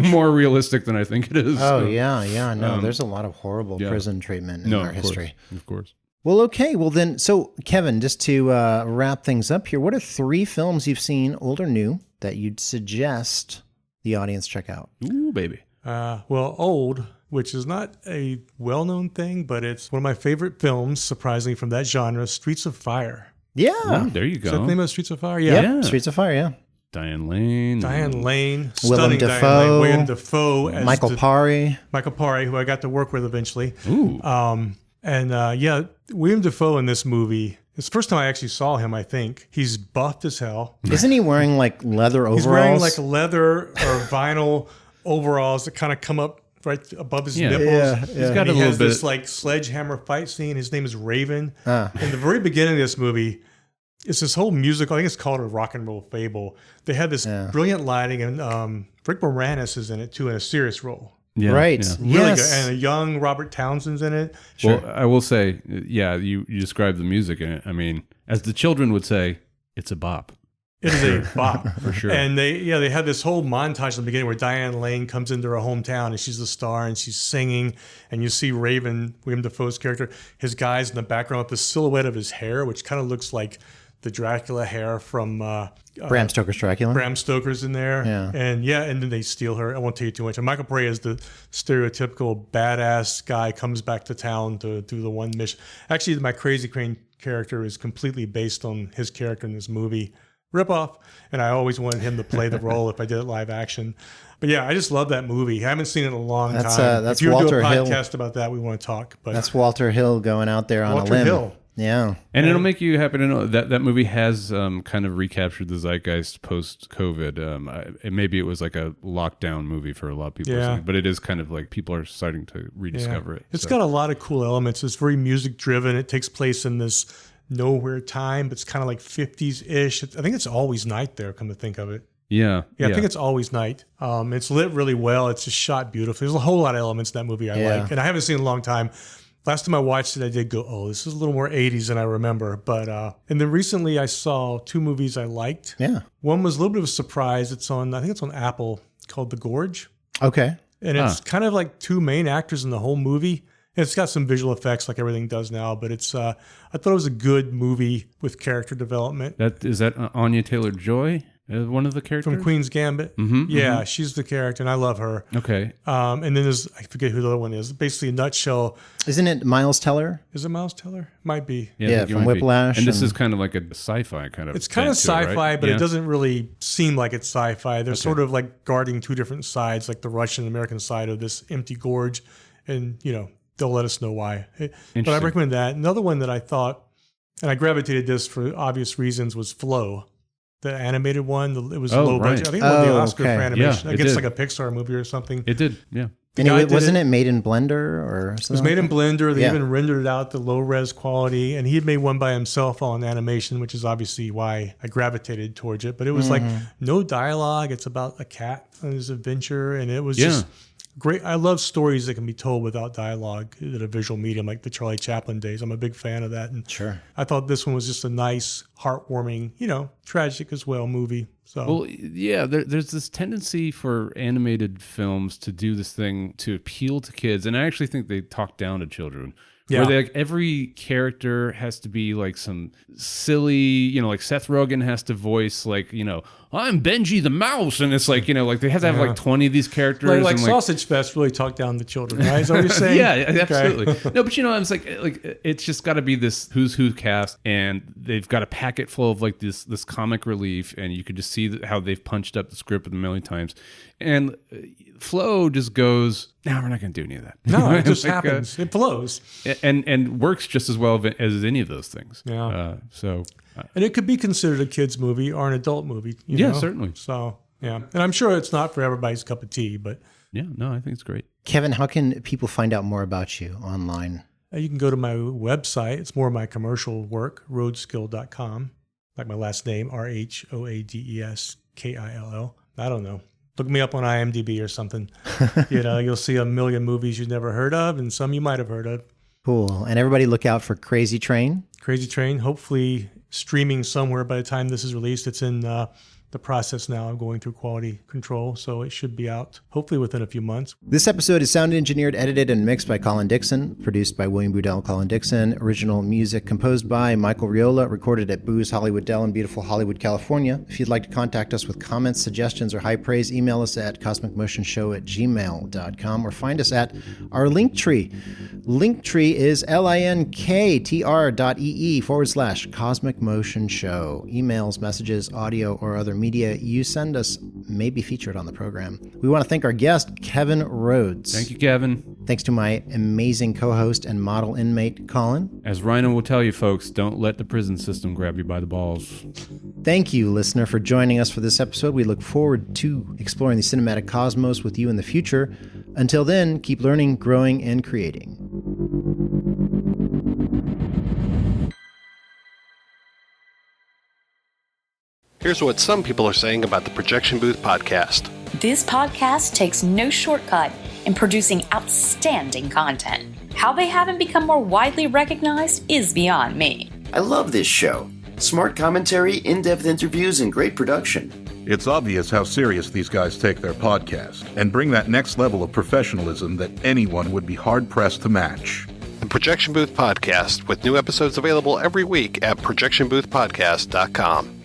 more realistic than I think it is. Oh, so, yeah. No, there's a lot of horrible prison treatment in our history. Of course. Well, okay. Well, then, so Kevin, just to wrap things up here, what are 3 films you've seen, old or new, that you'd suggest the audience check out? Ooh, baby. Well, old which is not a well-known thing, but it's one of my favorite films, surprisingly, from that genre, Streets of Fire. Yeah. Oh, there you go. Is that the name of Streets of Fire? Yep. Streets of Fire, yeah. Diane Lane. Willem Dafoe. William Dafoe. As Michael Paré. Michael Paré, who I got to work with eventually. Ooh. William Dafoe in this movie, it's the first time I actually saw him, I think. He's buffed as hell. Isn't he wearing like leather overalls? He's wearing like leather or vinyl overalls that kind of come up right above his nipples. Yeah. He's got a little bit. This like sledgehammer fight scene. His name is Raven. In the very beginning of this movie, it's this whole musical. I think it's called A Rock and Roll Fable. They had this brilliant lighting, and Rick Moranis is in it too in a serious role. Yeah, right. Yeah. Really good. And a young Robert Townsend's in it. Sure. Well, I will say, you described the music in it. I mean, as the children would say, it's a bop. It is a bop. For sure. And they had this whole montage in the beginning where Diane Lane comes into her hometown and she's the star and she's singing, and you see Raven, William Dafoe's character, his guys in the background with the silhouette of his hair, which kind of looks like the Dracula hair from Bram Stoker's Dracula. Bram Stoker's in there. And then they steal her. I won't tell you too much. And Michael Paré is the stereotypical badass guy, comes back to town to do the one mission. Actually, my Crazy Crane character is completely based on his character in this movie. Ripoff. And I always wanted him to play the role if I did it live action. But yeah, I just love that movie. I haven't seen it in a long time. That's if you Walter do a Hill. podcast about that, we want to talk. But that's Walter Hill going out there on Walter a limb. Hill. Yeah. And it'll make you happy to know that movie has kind of recaptured the zeitgeist post-COVID. Maybe it was like a lockdown movie for a lot of people, or something, but it is kind of like people are starting to rediscover it. It's got a lot of cool elements. It's very music-driven. It takes place in this nowhere time, but it's kind of like 50s-ish. I think it's always night there, come to think of it. Yeah. I think it's always night. It's lit really well. It's just shot beautifully. There's a whole lot of elements in that movie I like. And I haven't seen it in a long time. Last time I watched it, I did go, oh, this is a little more 80s than I remember. But and then recently I saw two movies I liked. Yeah. One was a little bit of a surprise. I think it's on Apple, called The Gorge. Okay. And it's kind of like two main actors in the whole movie. And it's got some visual effects like everything does now, but it's I thought it was a good movie with character development. Is that Anya Taylor-Joy? One of the characters? From Queen's Gambit. Mm-hmm, she's the character, and I love her. Okay. And then I forget who the other one is. Basically, in a nutshell. Isn't it Miles Teller? Is it Miles Teller? Might be. Yeah, from Whiplash. And this is kind of like a sci-fi kind of. It's kind of sci-fi, right? but it doesn't really seem like it's sci-fi. They're sort of like guarding two different sides, like the Russian and American side of this empty gorge. And, they'll let us know why. But I recommend that. Another one that I thought, and I gravitated this for obvious reasons, was Flow. The animated one, it was low budget. I think it won the Oscar for animation. I guess like a Pixar movie or something. It did, yeah. And wasn't it made in Blender or something? It was made in Blender. They even rendered it out to low res quality. And he had made one by himself on animation, which is obviously why I gravitated towards it. But it was like no dialogue. It's about a cat and his adventure. And it was just great. I love stories that can be told without dialogue at a visual medium, like the Charlie Chaplin days. I'm a big fan of that. And I thought this one was just a nice, heartwarming, tragic as well movie. So, well, yeah, there's this tendency for animated films to do this thing to appeal to kids. And I actually think they talk down to children. Where they, like, every character has to be like some silly, like Seth Rogen has to voice like, I'm Benji the mouse, and it's like, like they have to have like 20 of these characters. Like Sausage Fest really talked down the children, right? Is that what you're saying? Yeah, absolutely. No, but it's like it's just got to be this who's who cast, and they've got a packet full of like this comic relief, and you could just see how they've punched up the script a million times. And Flow just goes, no, we're not going to do any of that. No, it just happens. It flows. And works just as well as any of those things. Yeah. And it could be considered a kid's movie or an adult movie. You know? Certainly. So, yeah. And I'm sure it's not for everybody's cup of tea, but. Yeah, no, I think it's great. Kevin, how can people find out more about you online? You can go to my website. It's more of my commercial work, roadskill.com. Like my last name, RHOADESKILL. I don't know. Look me up on IMDb or something. You'll see a million movies you've never heard of and some you might have heard of. Cool. And everybody look out for Crazy Train. Crazy Train, hopefully streaming somewhere by the time this is released. It's in the process now of going through quality control. So it should be out hopefully within a few months. This episode is sound engineered, edited, and mixed by Colin Dixon, produced by William Boudel, Colin Dixon, original music composed by Michael Riola, recorded at Booze Hollywood Dell in beautiful Hollywood, California. If you'd like to contact us with comments, suggestions, or high praise, email us at cosmicmotionshow@gmail.com or find us at our Linktree. Linktree is linktr.ee/Cosmic Motion Show. Emails, messages, audio, or other media you send us may be featured on the program. We want to thank our guest, Kevin Rhoades. Thank you, Kevin. Thanks to my amazing co-host and model inmate, Colin. As Rhino will tell you, folks, don't let the prison system grab you by the balls. Thank you, listener, for joining us for this episode. We look forward to exploring the cinematic cosmos with you in the future. Until then, keep learning, growing, and creating. Here's what some people are saying about the Projection Booth podcast. This podcast takes no shortcut in producing outstanding content. How they haven't become more widely recognized is beyond me. I love this show. Smart commentary, in-depth interviews, and great production. It's obvious how serious these guys take their podcast and bring that next level of professionalism that anyone would be hard-pressed to match. The Projection Booth podcast, with new episodes available every week at projectionboothpodcast.com.